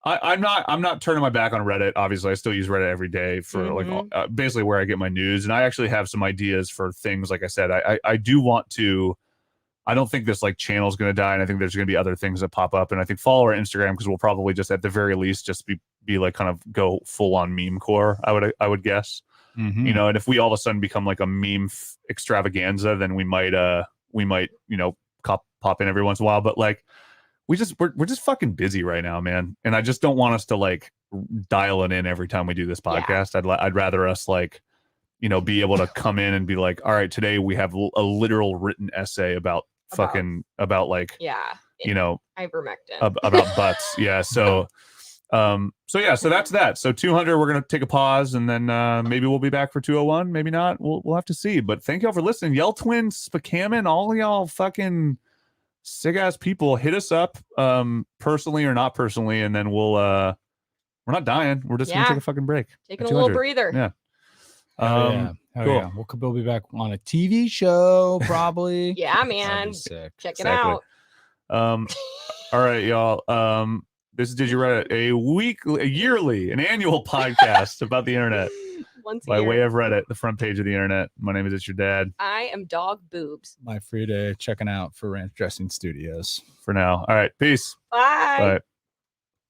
I'm not turning my back on Reddit. Obviously, I still use Reddit every day for Mhm. like basically where I get my news, and I actually have some ideas for things. Like I said, I do want to. I don't think this like channel is going to die, and I think there's going to be other things that pop up. And I think follow our Instagram because we'll probably just at the very least just be like kind of go full on meme core. I would guess. Mhm. You know, and if we all of a sudden become like a meme extravaganza, then we might pop in every once in a while. But like we're just fucking busy right now, man. And I just don't want us to like dial it in every time we do this Yeah. podcast. I'd rather us like, be able to come in and be like, all right, today we have a literal written essay about like, Yeah. Ivermectin. about butts. Yeah. So that's that. So 200, we're going to take a pause, and then maybe we'll be back for 201. Maybe not. We'll have to see. But thank y'all for listening. Yell Twins, Spakaman, all y'all fucking sick ass people, hit us up personally or not personally, and then we're not dying. We're just gonna Yeah. take a fucking break. Taking at a little 200. breather. Yeah. Hell yeah. Hell cool. yeah. We'll be back on a TV show probably. Yeah, That'd man. be sick. Check it Exactly. out. All right, y'all. This is Did You Reddit, an annual podcast about the internet Once a by year. way of Reddit, the front page of the internet. My name is It's Your Dad. I am Dog Boobs. My free day checking out for Ranch Dressing Studios. For now. All right, peace. Bye. Bye.